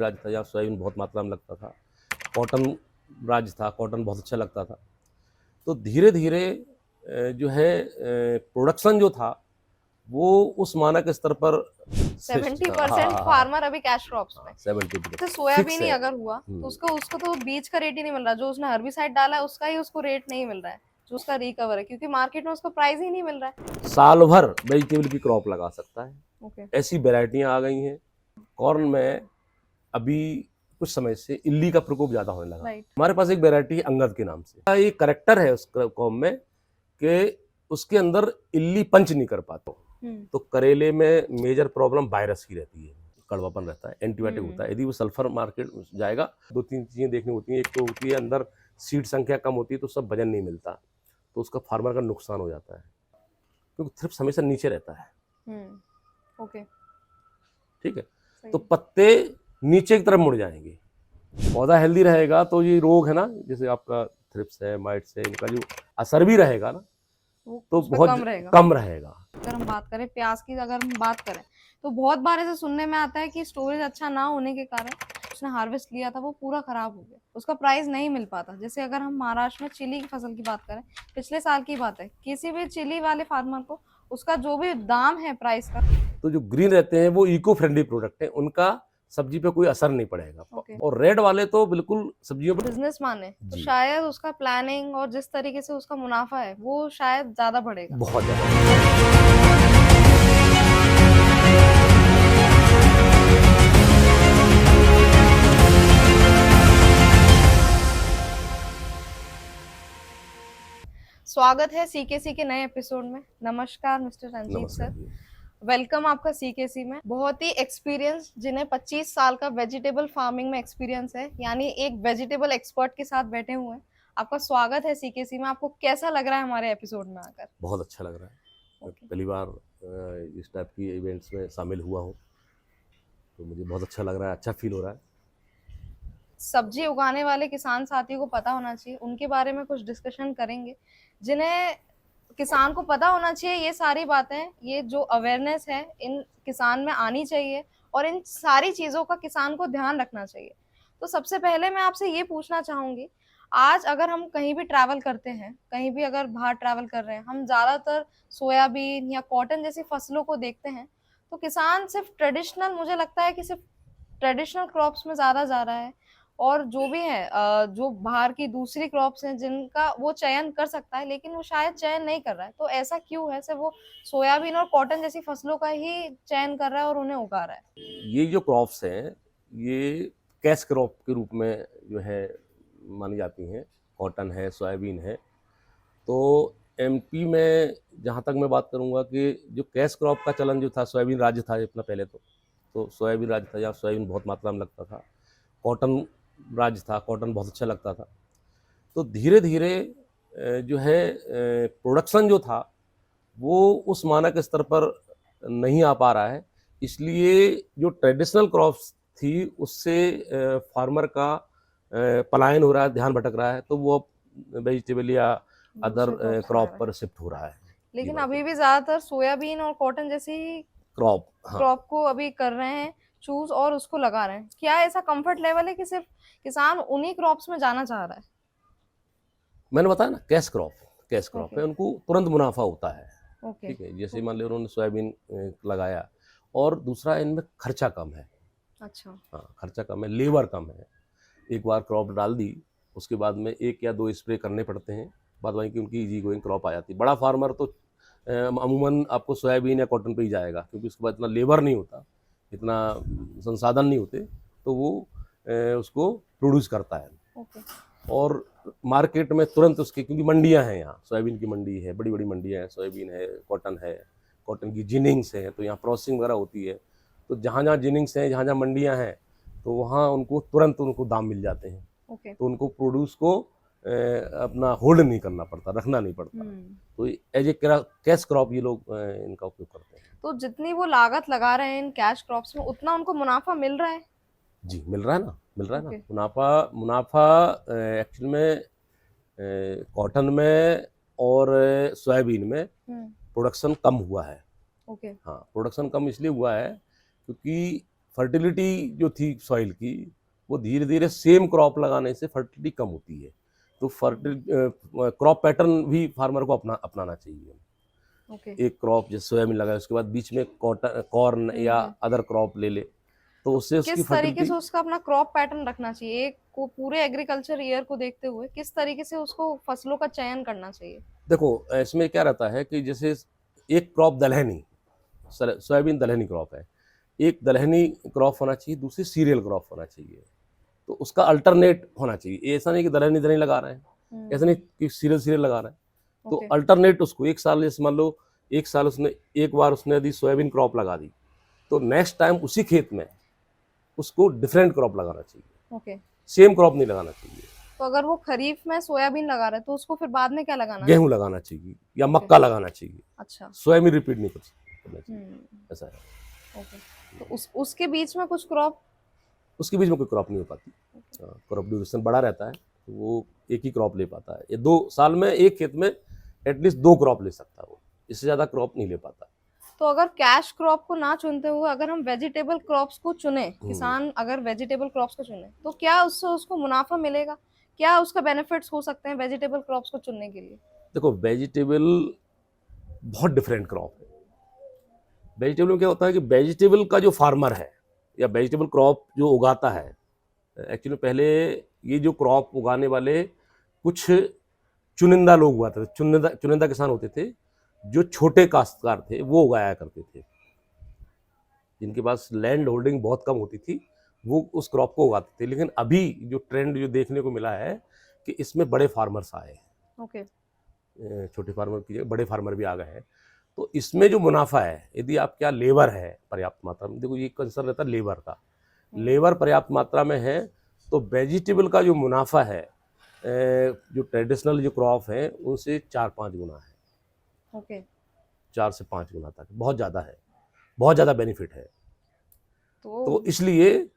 राज्य था जहाँ सोयाबीन बहुत मात्रा में लगता था। कॉटन राज्य था, कॉटन बहुत अच्छा लगता था। तो धीरे धीरे जो है प्रोडक्शन जो था वो उस मानक स्तर पर 70% फार्मर अभी कैश क्रॉप्स में। 70% तो फिक्स सोयाबीन ही है। अगर हुआ तो उसको तो बीज का रेट ही नहीं मिल रहा, जो उसने हर्बिसाइड डाला है उसका ही उसको रेट नहीं मिल रहा है, जो उसका रिकवर है, क्योंकि मार्केट में उसको प्राइस ही नहीं मिल रहा है। साल भर वेजिटेबल की क्रॉप लगा सकता है। ओके। ऐसी वेराइटियां आ गई हैं। कॉर्न में अभी कुछ समय से इल्ली का प्रकोप ज्यादा होने लगा। राइट। हमारे पास एक वेराइटी है अंगद के नाम से। ये करेक्टर है उस कॉम में कि उसके अंदर इल्ली पंच नहीं कर पाता। तो करेले में मेजर प्रॉब्लम वायरस की रहती है, कड़वापन रहता है, एंटीबायोटिक होता है। यदि वो सल्फर मार्केट जाएगा, 2-3 चीजें देखनी होती हैं। एक तो होती है अंदर सीड संख्या कम होती है तो सब वजन नहीं मिलता, तो उसका फार्मर का नुकसान हो जाता है, क्योंकि थ्रिप्स हमेशा नीचे रहता है। ओके। ठीक है, तो पत्ते नीचे की तरफ मुड़ जाएंगे। पौधा हेल्दी रहेगा तो ये रोग है ना, जैसे आपका थ्रिप्स है, माइट्स है, इनका जो असर भी रहेगा ना वो तो बहुत कम रहेगा। अगर हम बात करें प्याज की, अगर हम बात करें तो बहुत बार ऐसे सुनने में आता है कि स्टोरेज अच्छा ना होने के कारण उसने हार्वेस्ट लिया था वो पूरा खराब हो गया, उसका प्राइस नहीं मिल पाता। जैसे अगर हम महाराष्ट्र में चिली की फसल की बात करें, पिछले साल की बात है, किसी भी चिली वाले फार्मर को उसका जो भी दाम है प्राइस का, तो जो ग्रीन रहते हैं वो इको फ्रेंडली प्रोडक्ट है, उनका सब्जी पे कोई असर नहीं पड़ेगा। और रेड वाले तो बिल्कुल सब्जियों पर बिजनेस माने तो शायद उसका प्लानिंग और जिस तरीके से उसका मुनाफा है वो शायद ज्यादा बढ़ेगा, बहुत ज्यादा। स्वागत है सीकेसी के नए एपिसोड में। नमस्कार मिस्टर रंजीत सर, वेलकम आपका सीकेसी में। बहुत ही एक्सपीरियंस, जिन्हें 25 साल का वेजिटेबल फार्मिंग में एक्सपीरियंस है, यानी एक वेजिटेबल एक्सपर्ट के साथ बैठे हुए हैं। आपका स्वागत है सीकेसी में। आपको कैसा लग रहा है हमारे एपिसोड में आकर? बहुत अच्छा लग रहा है। पहली बार इस टाइप की इवेंट्स में शामिल हुआ हूँ, तो मुझे बहुत अच्छा लग रहा है, अच्छा फील हो रहा है। सब्जी उगाने वाले किसान साथियों को पता होना चाहिए, उनके बारे में कुछ डिस्कशन करेंगे। जिन्हें किसान को पता होना चाहिए ये सारी बातें, ये जो अवेयरनेस है इन किसान में आनी चाहिए, और इन सारी चीजों का किसान को ध्यान रखना चाहिए। तो सबसे पहले मैं आपसे ये पूछना चाहूंगी, आज अगर हम कहीं भी ट्रैवल करते हैं, कहीं भी अगर बाहर ट्रैवल कर रहे हैं, हम ज्यादातर सोयाबीन या कॉटन जैसी फसलों को देखते हैं, तो किसान सिर्फ ट्रेडिशनल, मुझे लगता है कि सिर्फ ट्रेडिशनल क्रॉप्स में ज्यादा जा रहा है, और जो भी है जो बाहर की दूसरी क्रॉप्स हैं जिनका वो चयन कर सकता है, लेकिन वो शायद चयन नहीं कर रहा है। तो ऐसा क्यों है? सिर्फ वो सोयाबीन और कॉटन जैसी फसलों का ही चयन कर रहा है और उन्हें उगा रहा है। ये जो क्रॉप्स हैं ये कैश क्रॉप के रूप में जो है मानी जाती हैं। कॉटन है, सोयाबीन है। तो एमपी में जहाँ तक मैं बात करूँगा कि जो कैश क्रॉप का चलन जो था, सोयाबीन राज्य था अपना पहले तो सोयाबीन राज्य था जहाँ सोयाबीन बहुत मात्रा में लगता था। कॉटन राज्य था, कॉटन बहुत अच्छा लगता था। तो धीरे धीरे जो है प्रोडक्शन जो था वो उस मानक स्तर पर नहीं आ पा रहा है। इसलिए जो ट्रेडिशनल क्रॉप्स थी उससे फार्मर का पलायन हो रहा है, ध्यान भटक रहा है, तो वो अब वेजिटेबल या अदर क्रॉप पर शिफ्ट हो रहा है। लेकिन अभी भी ज्यादातर सोयाबीन और कॉटन जैसी क्रॉप को अभी कर रहे हैं चूज और उसको लगा रहे हैं। क्या ऐसा कंफर्ट लेवल है कि सिर्फ किसान उन्हीं क्रॉप्स में जाना चाह रहा है? मैंने बताया ना, कैश क्रॉप है, उनको तुरंत मुनाफा होता है। ठीक है, जैसे मान लो उन्होंने सोयाबीन लगाया, और दूसरा इनमें खर्चा कम है। अच्छा। हाँ, खर्चा कम है, लेबर कम है। एक बार क्रॉप डाल दी, उसके बाद में 1 या 2 स्प्रे करने पड़ते हैं, बाद बाकी उनकी इजी गोइंग क्रॉप आ जाती है। बड़ा फार्मर तो अमूमन आपको सोयाबीन या कॉटन पे ही जाएगा, क्योंकि उसके बाद इतना लेबर नहीं होता, इतना संसाधन नहीं होते, तो वो उसको प्रोड्यूस करता है। और मार्केट में तुरंत उसके, क्योंकि मंडियां हैं यहाँ, सोयाबीन की मंडी है, बड़ी बड़ी मंडियां हैं, सोयाबीन है, कॉटन की जिनिंग्स है, तो यहाँ प्रोसेसिंग वगैरह होती है। तो जहाँ जहाँ जिनिंग्स हैं, जहाँ जहाँ मंडियां हैं, तो वहाँ उनको तुरंत उनको दाम मिल जाते हैं। तो उनको प्रोड्यूस को अपना होल्ड नहीं करना पड़ता, रखना नहीं पड़ता। तो एज ए कैश क्रॉप ये लोग इनका उपयोग करते हैं। तो जितनी वो लागत लगा रहे हैं इन कैश क्रॉप्स में, उतना उनको मुनाफा मिल रहा है? जी, मिल रहा है ना। मुनाफा एक्चुअल में कॉटन में और सोयाबीन में प्रोडक्शन कम हुआ है। हाँ, प्रोडक्शन कम इसलिए हुआ है क्योंकि फर्टिलिटी जो थी सॉइल की, वो धीरे धीरे सेम क्रॉप लगाने से फर्टिलिटी कम होती है। तो क्रॉप पैटर्न भी फार्मर को अपनाना चाहिए। ओके। एक क्रॉप जैसे सोयाबीन लगाए, उसके बाद बीच में कॉर्न या अदर क्रॉप ले ले, तो उससे उसकी किस तरीके फर्टिलिटी। से उसका अपना क्रॉप पैटर्न रखना चाहिए, एक को पूरे एग्रीकल्चर ईयर को देखते हुए किस तरीके से उसको फसलों का चयन करना चाहिए? देखो इसमें क्या रहता है कि जैसे एक क्रॉप दलहनी, सोयाबीन दलहनी क्रॉप है, एक दलहनी क्रॉप होना चाहिए, दूसरी सीरियल क्रॉप होना चाहिए। तो उसका अल्टरनेट होना चाहिए। ऐसा नहीं कि दलहनी दलहनी लगा रहे हैं, ऐसा नहीं कि सीरियल सीरियल लगा रहे हैं। तो ओके। अल्टरनेट उसको एक साल, जैसे मान लो एक साल उसने एक बार उसने यदि सोयाबीन क्रॉप लगा दी, तो नेक्स्ट टाइम उसी खेत में उसको डिफरेंट क्रॉप लगाना चाहिए, ओके। सेम क्रॉप नहीं लगाना चाहिए। तो अगर वो खरीफ में सोयाबीन लगा रहा है तो उसको फिर बाद में क्या लगाना है? गेहूं लगाना चाहिए या मक्का लगाना चाहिए। अच्छा। सोयाबीन रिपीट नहीं करना चाहिए, ऐसा है। ओके। तो उसके बीच में कुछ क्रॉप? उसके बीच में कोई क्रॉप नहीं हो पाती। क्रॉप ड्यूरेशन बड़ा रहता है, तो वो एक ही क्रॉप ले पाता है। ये 2 साल में एक खेत में एटलीस्ट 2 क्रॉप ले सकता है वो, इससे ज़्यादा क्रॉप नहीं ले पाता। तो अगर कैश क्रॉप को ना चुनते हुए अगर हम वेजिटेबल क्रॉप्स को चुने, किसान अगर वेजिटेबल क्रॉप्स को चुने, तो क्या उससे उसको मुनाफा मिलेगा? क्या उसका बेनिफिट्स हो सकते हैं वेजिटेबल क्रॉप्स को चुनने के लिए? देखो वेजिटेबल बहुत डिफरेंट क्रॉप है। वेजिटेबल में क्या होता है कि वेजिटेबल का जो फार्मर है या वेजिटेबल क्रॉप जो उगाता है, एक्चुअली पहले ये जो क्रॉप उगाने वाले कुछ चुनिंदा लोग उगाते थे, चुनिंदा किसान होते थे, जो छोटे काश्तकार थे वो उगाया करते थे, जिनके पास लैंड होल्डिंग बहुत कम होती थी, वो उस क्रॉप को उगाते थे। लेकिन अभी जो ट्रेंड जो देखने को मिला है कि इसमें बड़े फार्मर्स आए हैं। ओके। छोटे फार्मर की जगह बड़े फार्मर भी आ गए हैं। तो इसमें जो मुनाफा है, यदि आप क्या लेबर है पर्याप्त मात्रा में, देखो ये कंसर्न रहता है लेबर का, लेबर पर्याप्त मात्रा में है तो वेजिटेबल का जो मुनाफा है जो ट्रेडिशनल जो क्रॉप है उनसे 4-5 गुना है। ओके। 4 से 5 गुना तक बहुत ज़्यादा है, बहुत ज़्यादा बेनिफिट है। तो तो इसलिए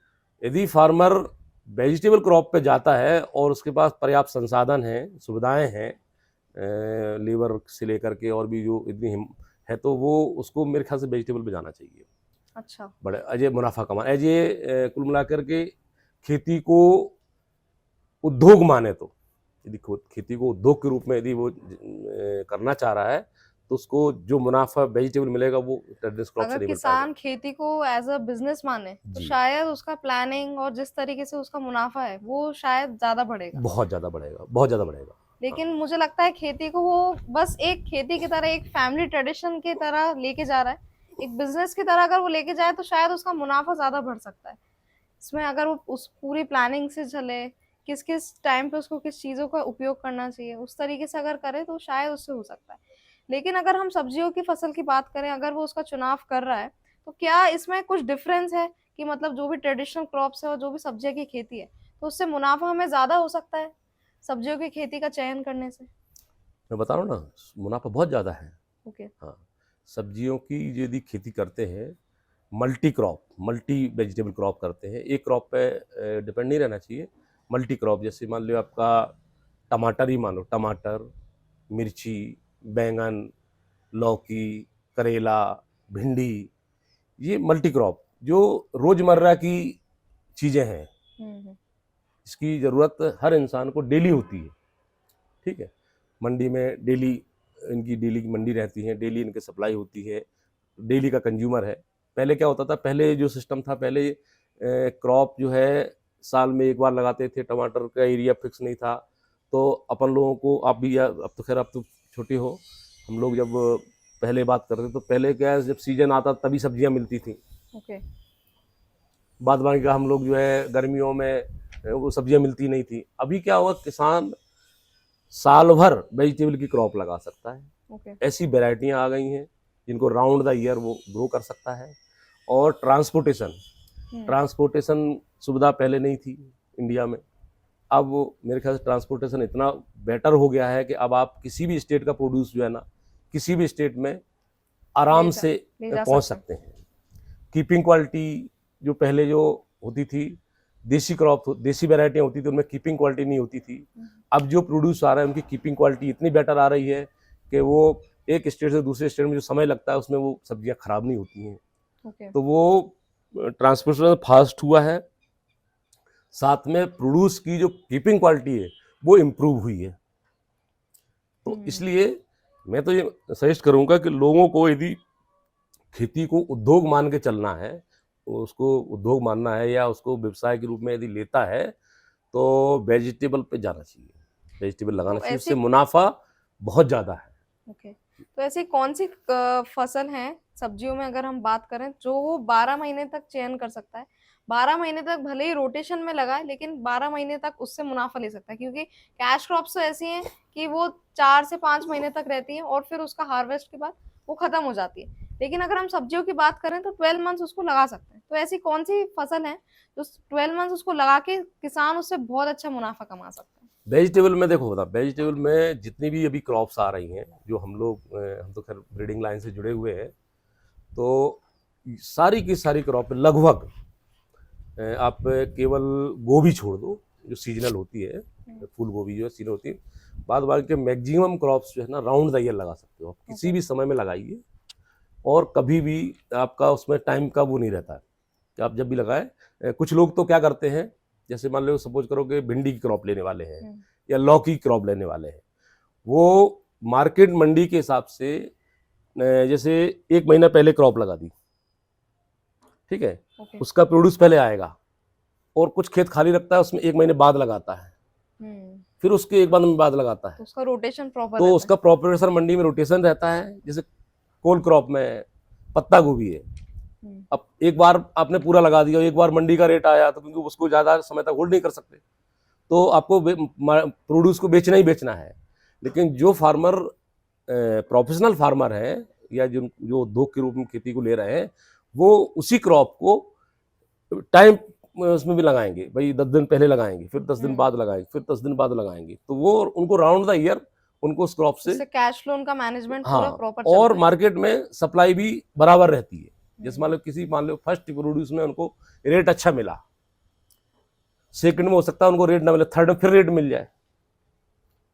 यदि फार्मर वेजिटेबल क्रॉप पे जाता है और उसके पास पर्याप्त संसाधन हैं, सुविधाएं हैं, लेबर से लेकर के और भी जो इतनी है, तो वो उसको मेरे ख्याल से वेजिटेबल पे जाना चाहिए। अच्छा। बड़े अजय मुनाफा कमा अजय कुल मिलाकर के खेती को उद्योग माने, तो यदि खेती को उद्योग के रूप में यदि वो करना चाह रहा है तो उसको जो मुनाफा वेजिटेबल मिलेगा वो ट्रेडिशनल क्रॉप से अगर नहीं मिल किसान पाएगा। खेती को एज अ बिजनेस माने तो जी। शायद उसका प्लानिंग और जिस तरीके से उसका मुनाफा है वो शायद ज्यादा बढ़ेगा। बहुत ज़्यादा बढ़ेगा, बहुत ज़्यादा बढ़ेगा। लेकिन मुझे लगता है खेती को वो बस एक खेती की तरह, एक फैमिली ट्रेडिशन की तरह लेके जा रहा है, एक बिजनेस की तरह अगर वो लेके जाए तो शायद उसका मुनाफा ज्यादा बढ़ सकता है। इसमें अगर वो उस पूरी प्लानिंग से चले, किस किस टाइम पे उसको किस चीज़ों का उपयोग करना चाहिए, उस तरीके से अगर करे तो शायद उससे हो सकता है। लेकिन अगर हम सब्जियों की फसल की बात करें, अगर वो उसका चुनाव कर रहा है, तो क्या इसमें कुछ डिफरेंस है कि मतलब जो भी ट्रेडिशनल क्रॉप्स है और जो भी सब्जियों की खेती है, तो उससे मुनाफा हमें ज़्यादा हो सकता है सब्जियों की खेती का चयन करने से? मैं बता रहा हूँ ना, मुनाफा बहुत ज़्यादा है। ओके। हाँ, सब्जियों की यदि खेती करते हैं, multi crop, multi vegetable crop करते हैं, एक क्रॉप पे डिपेंड नहीं रहना चाहिए। मल्टी क्रॉप जैसे मान लो आपका टमाटर ही मान लो, टमाटर, मिर्ची, बैंगन, लौकी, करेला, भिंडी, ये मल्टी क्रॉप जो रोज़मर्रा की चीज़ें हैं, इसकी ज़रूरत हर इंसान को डेली होती है। ठीक है, मंडी में डेली इनकी डेली की मंडी रहती है, डेली इनकी सप्लाई होती है, डेली का कंज्यूमर है। पहले क्या होता था, पहले जो सिस्टम था, पहले क्रॉप जो है साल में एक बार लगाते थे, टमाटर का एरिया फिक्स नहीं था, तो अपन लोगों को, आप भी, अब तो खैर आप तो छोटे हो, हम लोग जब पहले बात करते तो पहले क्या है, जब सीजन आता तभी सब्जियां मिलती थी। ओके। बाद बाकी का हम लोग जो है गर्मियों में वो सब्जियां मिलती नहीं थी। अभी क्या हुआ, किसान साल भर वेजिटेबल की क्रॉप लगा सकता है। ओके। ऐसी वैरायटियां आ गई हैं जिनको राउंड द ईयर वो ग्रो कर सकता है। और ट्रांसपोर्टेशन सुविधा पहले नहीं थी इंडिया में, अब वो मेरे ख्याल से ट्रांसपोर्टेशन इतना बेटर हो गया है कि अब आप किसी भी स्टेट का प्रोड्यूस जो है ना, किसी भी स्टेट में आराम से पहुंच सकते हैं। कीपिंग क्वालिटी जो पहले जो होती थी, देसी क्रॉप, देसी वैरायटियाँ होती थी, उनमें कीपिंग क्वालिटी नहीं होती थी। अब जो प्रोड्यूस आ रहा है उनकी कीपिंग क्वालिटी इतनी बेटर आ रही है कि वो एक स्टेट से दूसरे स्टेट में जो समय लगता है उसमें वो सब्जियां खराब नहीं होती हैं। ओके। तो वो ट्रांसपोर्टेशन फास्ट हुआ है, साथ में प्रोड्यूस की जो कीपिंग क्वालिटी है वो इम्प्रूव हुई है। तो इसलिए मैं तो ये सजेस्ट करूंगा कि लोगों को यदि खेती को उद्योग मान के चलना है, उसको उद्योग मानना है या उसको व्यवसाय के रूप में यदि लेता है, तो वेजिटेबल पे जाना चाहिए, वेजिटेबल लगाना चाहिए, उससे मुनाफा बहुत ज़्यादा है। ओके, तो ऐसी कौन सी फसल है सब्जियों में अगर हम बात करें जो वो 12 महीने तक चयन कर सकता है, 12 महीने तक भले ही रोटेशन में लगाए लेकिन 12 महीने तक उससे मुनाफा ले सकता है? क्योंकि कैश क्रॉप्स तो ऐसी हैं कि वो 4 से 5 महीने तक रहती है और फिर उसका हार्वेस्ट के बाद वो खत्म हो जाती है। लेकिन अगर हम सब्जियों की बात करें तो 12 मंथ्स उसको लगा सकते हैं। तो ऐसी कौन सी फसल है जो 12 मंथ्स उसको लगा के किसान उससे बहुत अच्छा मुनाफा कमा सकता है? वेजिटेबल में देखो बता, वेजिटेबल में जितनी भी अभी क्रॉप्स आ रही हैं, जो हम तो खैर ब्रीडिंग लाइन से जुड़े हुए हैं, तो सारी की सारी क्रॉप लगभग आप केवल गोभी छोड़ दो जो सीजनल होती है, फूल गोभी जो है सीजनल होती है, बाद बाकी के मैक्सिमम क्रॉप्स जो है ना राउंड द ईयर लगा सकते हो आप, किसी भी समय में लगाइए, और कभी भी आपका उसमें टाइम का वो नहीं रहता है कि आप जब भी लगाए। कुछ लोग तो क्या करते हैं, जैसे मान लो सपोज करो कि भिंडी की क्रॉप लेने वाले हैं या लौकी की क्रॉप लेने वाले हैं, वो मार्केट मंडी के हिसाब से जैसे 1 महीना पहले क्रॉप लगा दी, ठीक है, उसका प्रोड्यूस पहले आएगा, और कुछ खेत खाली रखता है उसमें 1 महीने बाद लगाता है, फिर उसके 1 महीने बाद लगाता है, तो उसका रोटेशन प्रॉपर, तो उसका प्रॉपर मंडी में रोटेशन रहता है। जैसे कोल क्रॉप में पत्ता गोभी है, अब एक बार आपने पूरा लगा दिया, एक बार मंडी का रेट आया, तो क्योंकि उसको ज़्यादा समय तक होल्ड नहीं कर सकते, तो आपको प्रोड्यूस को बेचना ही बेचना है। लेकिन जो फार्मर प्रोफेशनल फार्मर है या जो उद्योग के रूप में खेती को ले रहे हैं, वो उसी क्रॉप को टाइम उसमें भी लगाएंगे, भाई 10 दिन पहले लगाएंगे, फिर 10 दिन बाद लगाएंगे, फिर 10 दिन बाद लगाएंगे, तो वो उनको राउंड द ईयर उनको उस क्रॉप से कैश फ्लो उनका मैनेजमेंट हाँ, पूरा प्रॉपर, और मार्केट में सप्लाई भी बराबर रहती है। जैसे मान लो फर्स्ट प्रोड्यूस में उनको रेट अच्छा मिला, सेकंड में हो सकता है उनको रेट ना मिले, थर्ड में फिर रेट मिल जाए।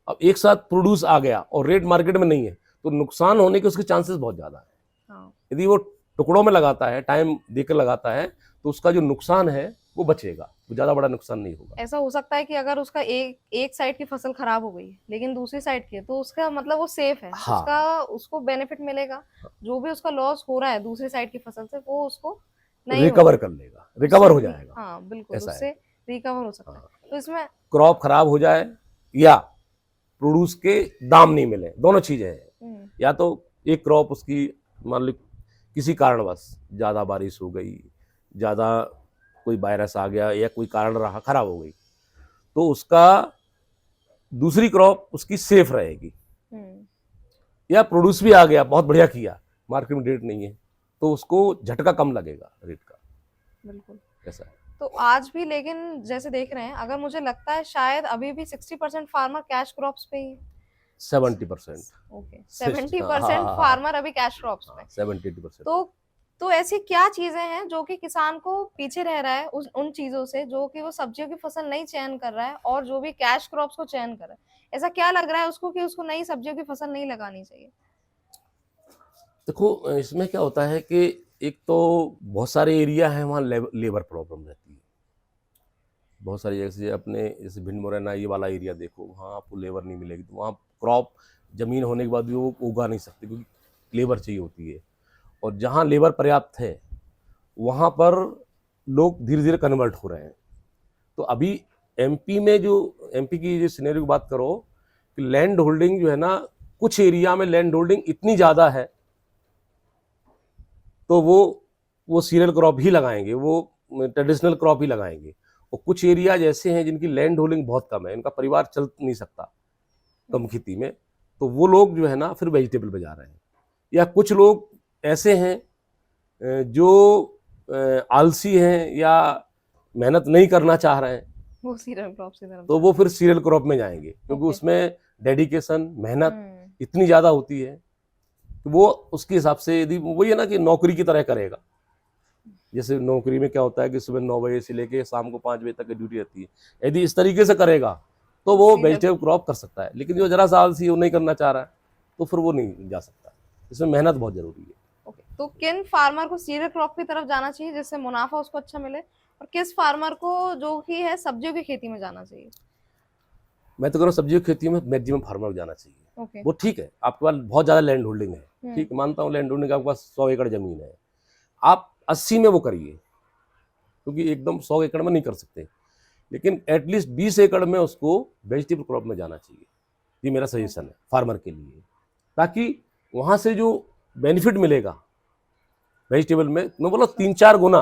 अब एक साथ प्रोड्यूस आ गया और रेट मार्केट में नहीं है, तो नुकसान होने के उसके चांसेस बहुत ज्यादा है। यदि वो टुकड़ों में लगाता है, टाइम देकर लगाता है, तो उसका जो नुकसान है वो बचेगा, वो ज्यादा बड़ा नुकसान नहीं होगा। ऐसा हो सकता है कि अगर उसका एक साइड की फसल खराब हो गई लेकिन दूसरी साइड की है, तो उसका मतलब वो सेफ है, हाँ, उसको बेनिफिट मिलेगा, जो भी उसका लॉस हो रहा है दूसरी साइड की फसल से वो उसको नहीं रिकवर कर लेगा, रिकवर हो जाएगा। हाँ बिल्कुल, उससे रिकवर हो सकता है। तो इसमें क्रॉप खराब हो जाए या प्रोड्यूस के दाम नहीं मिले, दोनों चीजें हैं। या तो एक क्रॉप उसकी मान लो किसी कारणवश ज्यादा बारिश हो गई, ज्यादा कोई वायरस आ गया या कोई कारण रहा, खराब हो गई, तो उसका दूसरी क्रॉप उसकी सेफ रहेगी। या प्रोड्यूस भी आ गया, बहुत बढ़िया किया, मार्केट में रेट नहीं है, तो उसको झटका कम लगेगा रेट का। बिल्कुल ऐसा है। तो आज भी लेकिन जैसे देख रहे हैं, अगर मुझे लगता है शायद अभी भी 60% फार्मर कैश क्रॉप्स पे ही, 70%, ओके 70% फार्मर अभी कैश क्रॉप्स पे, 70-80%। तो ऐसी क्या चीजें हैं जो कि किसान को पीछे रह रहा है उन चीजों से, जो कि वो सब्जियों की फसल नहीं चयन कर रहा है और जो भी कैश क्रॉप्स को चयन कर रहा है? ऐसा क्या लग रहा है उसको कि उसको नई सब्जियों की फसल नहीं लगानी चाहिए? देखो इसमें क्या होता है कि एक तो बहुत सारे एरिया है वहाँ लेबर प्रॉब्लम रहती है, बहुत सारी जगह से अपने जैसे भिंड मुरैना ये वाला एरिया देखो, वहाँ आपको लेबर नहीं मिलेगी, तो वहाँ क्रॉप जमीन होने के बाद भी वो उगा नहीं सकते क्योंकि लेबर चाहिए होती है। और जहाँ लेबर पर्याप्त है वहाँ पर लोग धीरे धीरे कन्वर्ट हो रहे हैं। तो अभी एमपी की जो सिनेरियो की बात करो कि लैंड होल्डिंग जो है ना, कुछ एरिया में लैंड होल्डिंग इतनी ज़्यादा है तो वो सीरियल क्रॉप ही लगाएंगे, वो ट्रेडिशनल क्रॉप ही लगाएंगे। और कुछ एरिया जैसे हैं जिनकी लैंड होल्डिंग बहुत कम है, इनका परिवार चल नहीं सकता कम खेती में, तो वो लोग जो है ना फिर वेजिटेबल पे जा रहे हैं। या कुछ लोग ऐसे हैं जो आलसी हैं या मेहनत नहीं करना चाह रहे हैं, वो सीरियल क्रॉप की तरफ, तो वो फिर सीरियल क्रॉप में जाएंगे, क्योंकि उसमें डेडिकेशन मेहनत इतनी ज़्यादा होती है कि वो उसके हिसाब से, यदि वही है ना कि नौकरी की तरह करेगा। जैसे नौकरी में क्या होता है कि सुबह 9 बजे से लेके शाम को 5 बजे तक की ड्यूटी रहती है, यदि इस तरीके से करेगा तो वो वेजिटेबल क्रॉप कर सकता है। लेकिन जो जरा सा आलसी वो नहीं करना चाह रहा है तो फिर वो नहीं जा सकता, इसमें मेहनत बहुत जरूरी है। ओके, तो किन फार्मर को सीरियल क्रॉप की तरफ जाना चाहिए जिससे मुनाफा उसको अच्छा मिले, और किस फार्मर को जो कि है सब्जियों की खेती में जाना चाहिए? मैं तो कह रहा हूँ सब्जियों की खेती में मैक्सिमम फार्मर को जाना चाहिए। ओके। वो ठीक है, आपके पास बहुत ज़्यादा लैंड होल्डिंग है, ठीक मानता हूँ, लैंड होल्डिंग आपके पास 100 एकड़ ज़मीन है, आप 80 में वो करिए, क्योंकि एकदम 100 एकड़ में नहीं कर सकते, लेकिन एटलीस्ट 20 एकड़ में उसको वेजिटेबल क्रॉप में जाना चाहिए। ये मेरा सजेशन है फार्मर के लिए, ताकि वहाँ से जो बेनिफिट मिलेगा वेजिटेबल में, मैं बोला 3-4 गुना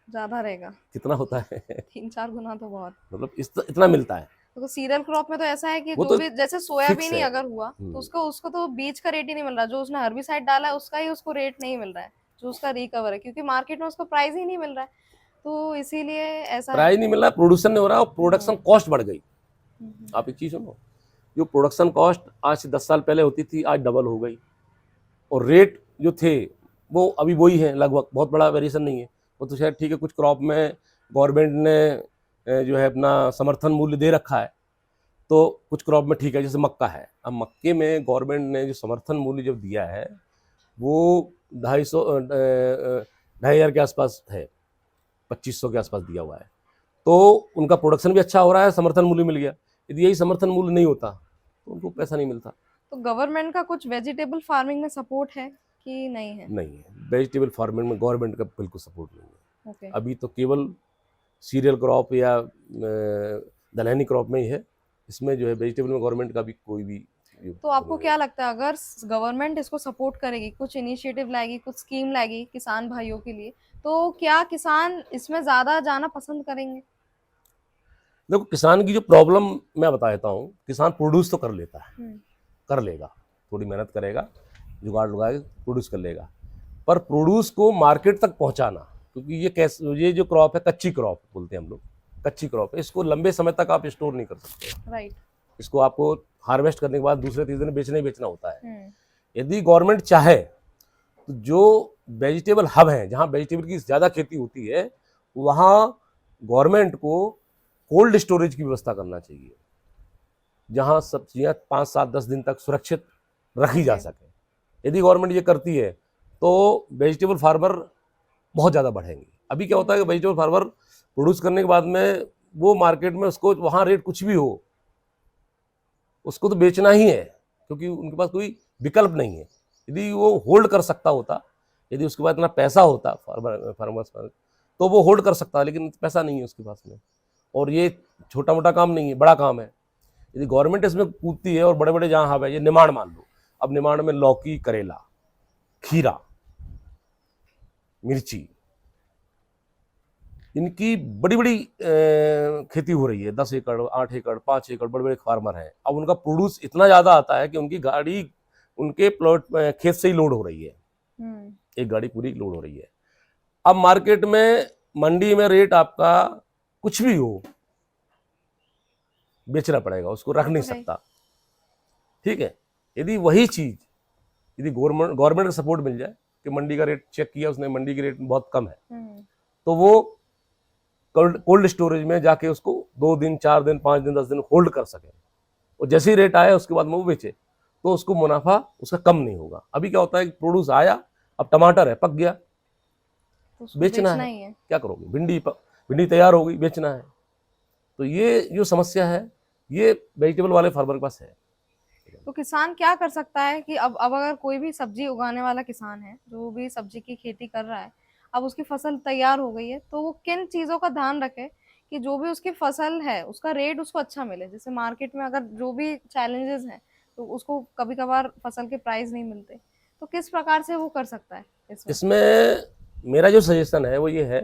ज्यादा रहेगा। कितना होता है 3-4 गुना तो बहुत। मतलब इतना मिलता है। तो सीरियल क्रॉप में तो ऐसा है कि वो जो तो भी जैसे फिक्स सोयाबीन ही है। अगर हुआ तो उसको उसको तो बीज का रेट ही नहीं मिल रहा, जो उसने हर्बिसाइड डाला है उसका ही उसको रेट नहीं मिल रहा है, जो उसका रिकवर है, क्योंकि मार्केट में उसको प्राइस ही नहीं मिल रहा है, तो इसीलिए ऐसा है। प्राइस नहीं मिल रहा, प्रोड्यूसन नहीं हो रहा, और प्रोडक्शन कॉस्ट बढ़ गई। हम्म। आप एक चीज सुनो, जो प्रोडक्शन कॉस्ट आज से 10 साल पहले होती थी, आज डबल हो गई, और रेट जो थे वो अभी वही है लगभग, बहुत बड़ा वेरिएशन नहीं है। वो तो शायद ठीक है, कुछ क्रॉप में गवर्नमेंट ने जो है अपना समर्थन मूल्य दे रखा है, तो कुछ क्रॉप में ठीक है, जैसे मक्का है। अब मक्के में गवर्नमेंट ने जो समर्थन मूल्य जब दिया है वो 2,500 के आसपास है, 2,500 के आसपास दिया हुआ है, तो उनका प्रोडक्शन भी अच्छा हो रहा है, समर्थन मूल्य मिल गया। यदि यही समर्थन मूल्य नहीं होता तो उनको पैसा नहीं मिलता। तो गवर्नमेंट का कुछ वेजिटेबल फार्मिंग में सपोर्ट है कि नहीं है? नहीं है, वेजिटेबल फार्मिंग में गवर्नमेंट का बिल्कुल सपोर्ट नहीं है। ओके। अभी तो केवल सीरियल क्रॉप या दलहनी क्रॉप में ही है, इसमें जो है वेजिटेबल में गवर्नमेंट का भी कोई भी तो आपको क्या लगता है, अगर गवर्नमेंट इसको सपोर्ट करेगी, कुछ इनिशिएटिव लाएगी, कुछ स्कीम लाएगी किसान भाइयों के लिए, तो क्या किसान इसमें ज्यादा जाना पसंद करेंगे? देखो, किसान की जो प्रॉब्लम मैं बता देता हूँ, किसान प्रोड्यूस तो कर लेता है, कर लेगा, थोड़ी मेहनत करेगा, जुगाड़ लगाएगा, प्रोड्यूस कर लेगा, पर प्रोड्यूस को मार्केट तक पहुंचाना, क्योंकि ये जो क्रॉप है, कच्ची क्रॉप बोलते हैं हम लोग, कच्ची क्रॉप है, इसको लंबे समय तक आप स्टोर नहीं कर सकते। राइट। इसको आपको हार्वेस्ट करने के बाद दूसरे तीसरे दिन बेचना ही बेचना होता है। यदि गवर्नमेंट चाहे तो जो वेजिटेबल हब हैं, जहाँ वेजिटेबल की ज़्यादा खेती होती है, वहाँ गवर्नमेंट को कोल्ड स्टोरेज की व्यवस्था करना चाहिए, जहाँ सब्जियाँ 5-7-10 दिन तक सुरक्षित रखी जा सके। यदि गवर्नमेंट ये करती है तो वेजिटेबल फार्मर बहुत ज़्यादा बढ़ेंगे। अभी क्या होता है कि वेजिटेबल फार्मर प्रोड्यूस करने के बाद में वो मार्केट में उसको वहाँ रेट कुछ भी हो, उसको तो बेचना ही है, क्योंकि उनके पास कोई विकल्प नहीं है। यदि वो होल्ड कर सकता होता, यदि उसके पास इतना पैसा होता फार्मर्स पर, तो वो होल्ड कर सकता है, लेकिन पैसा नहीं है उसके पास में, और ये छोटा मोटा काम नहीं है, बड़ा काम है। यदि गवर्नमेंट इसमें कूदती है और बड़े बड़े जहाँ हब है, ये निमाड़ मान लो, अब निमाड़ में लौकी, करेला, खीरा, मिर्ची, इनकी बड़ी बड़ी खेती हो रही है, 10 एकड़, 8 एकड़, 5 एकड़, बड़े बड़े फार्मर हैं। अब उनका प्रोड्यूस इतना ज़्यादा आता है कि उनकी गाड़ी उनके प्लॉट खेत से ही लोड हो रही है, एक गाड़ी पूरी लोड हो रही है। अब मार्केट में, मंडी में रेट आपका कुछ भी हो, बेचना पड़ेगा, उसको रख नहीं सकता, ठीक है। यदि वही चीज़ यदि गवर्नमेंट का सपोर्ट मिल जाए कि मंडी का रेट चेक किया उसने, मंडी की रेट बहुत कम है, तो वो कोल्ड स्टोरेज में जाके उसको 2 दिन, 4 दिन, 5 दिन, 10 दिन होल्ड कर सके, और जैसे ही रेट आया उसके बाद में वो बेचे, तो उसको मुनाफा उसका कम नहीं होगा। अभी क्या होता है कि प्रोड्यूस आया, अब टमाटर है, पक गया, तो बेचना है, क्या करोगे, भिंडी तैयार हो गई, बेचना है। तो ये जो समस्या है, ये वेजिटेबल वाले फार्मर के पास है। तो किसान क्या कर सकता है कि अब अगर कोई भी सब्जी उगाने वाला किसान है, जो भी सब्जी की खेती कर रहा है, अब उसकी फसल तैयार हो गई है, तो वो किन चीजों का ध्यान रखे कि जो भी उसकी फसल है उसका रेट उसको अच्छा मिले? जैसे मार्केट में अगर जो भी चैलेंजेस हैं, तो उसको कभी कभार फसल के प्राइस नहीं मिलते, तो किस प्रकार से वो कर सकता है इसमें मेरा जो सजेशन है वो ये है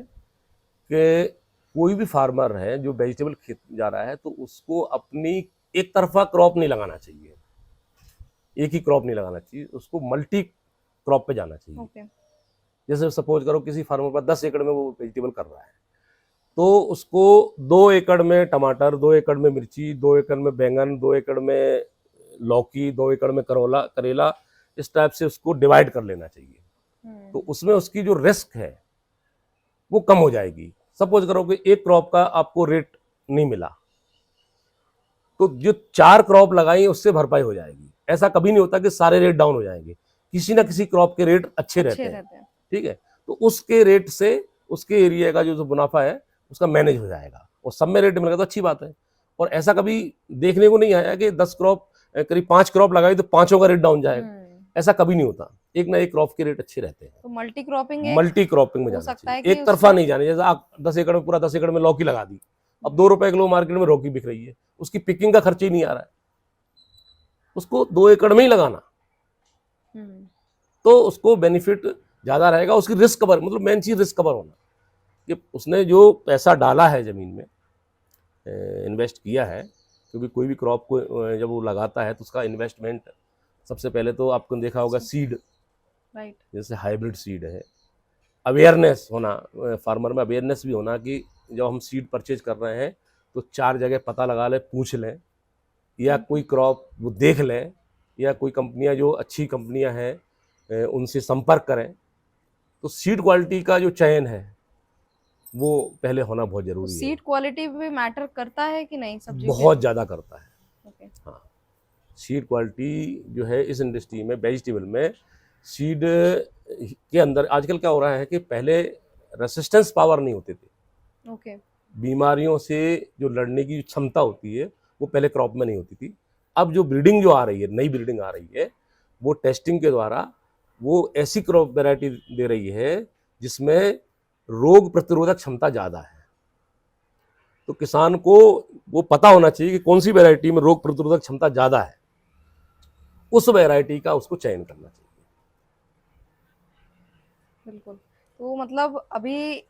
कि कोई भी फार्मर है जो वेजिटेबल खेत जा रहा है, तो उसको अपनी एक तरफा क्रॉप नहीं लगाना चाहिए, एक ही क्रॉप नहीं लगाना चाहिए, उसको मल्टी क्रॉप पे जाना चाहिए। ओके। जैसे सपोज करो किसी फार्मर पर 10 एकड़ में वो वेजिटेबल कर रहा है, तो उसको 2 एकड़ में टमाटर, 2 एकड़ में मिर्ची, 2 एकड़ में बैंगन, 2 एकड़ में लौकी, 2 एकड़ में करेला, इस टाइप से उसको डिवाइड कर लेना चाहिए। तो उसमें उसकी जो रिस्क है वो कम हो जाएगी। सपोज करो कि एक क्रॉप का आपको रेट नहीं मिला, तो जो 4 क्रॉप लगाई उससे भरपाई हो जाएगी। ऐसा कभी नहीं होता कि सारे रेट डाउन हो जाएंगे, किसी ना किसी क्रॉप के रेट अच्छे रहते हैं, रहते हैं। ठीक है। तो उसके रेट से उसके एरिया का जो मुनाफा है उसका मैनेज हो जाएगा, और सब में रेट मिलेगा तो अच्छी बात है। और ऐसा कभी देखने को नहीं आया कि 10 क्रॉप करीब 5 क्रॉप लगाई तो पांचों का रेट डाउन जाएगा, ऐसा कभी नहीं होता। एक ना एक क्रॉप के रेट अच्छे रहते हैं। तो मल्टी क्रॉपिंग मल्टी क्रॉपिंग में हो जाना सकता है चाहिए, कि एक तरफा नहीं जाना। जैसे आप 10 एकड़ में पूरा 10 एकड़ में लौकी लगा दी, अब 2 रुपए किलो मार्केट में लौकी बिक रही है, उसकी पिकिंग का खर्च ही नहीं आ रहा है, उसको 2 एकड़ में ही लगाना, तो उसको बेनिफिट ज्यादा रहेगा। उसकी रिस्क कवर, मतलब मेन चीज रिस्क कवर होना, कि उसने जो पैसा डाला है जमीन में, इन्वेस्ट किया है, क्योंकि कोई भी क्रॉप को जब वो लगाता है तो उसका इन्वेस्टमेंट सबसे पहले तो आपको देखा होगा सीड, राइट, जैसे हाइब्रिड सीड है, अवेयरनेस होना, फार्मर में अवेयरनेस भी होना कि जब हम सीड परचेज कर रहे हैं तो 4 जगह पता लगा लें, पूछ लें, या कोई क्रॉप वो देख लें, या कोई कंपनियां जो अच्छी कंपनियां हैं उनसे संपर्क करें। तो सीड क्वालिटी का जो चयन है वो पहले होना बहुत तो जरूरी है। सीड क्वालिटी भी मैटर करता है कि नहीं सब्जी बहुत ज़्यादा करता है। ओके, हाँ, सीड क्वालिटी जो है इस इंडस्ट्री में, वेजिटेबल में, सीड के अंदर आजकल क्या हो रहा है कि पहले रेसिस्टेंस पावर नहीं होते थे, ओके, बीमारियों से जो लड़ने की क्षमता होती है वो पहले क्रॉप में नहीं होती थी। अब जो ब्रीडिंग जो आ रही है, नई ब्रीडिंग आ रही है, वो टेस्टिंग के द्वारा वो ऐसी क्रॉप वैरायटी दे रही है जिसमें रोग प्रतिरोधक क्षमता ज़्यादा है। तो किसान को वो पता होना चाहिए कि कौन सी वैरायटी में रोग प्रतिरोधक क्षमता ज़्यादा है, उस वैरायटी का उसको चयन करना चाहिए। बिल्कुल। तो मतलब अभी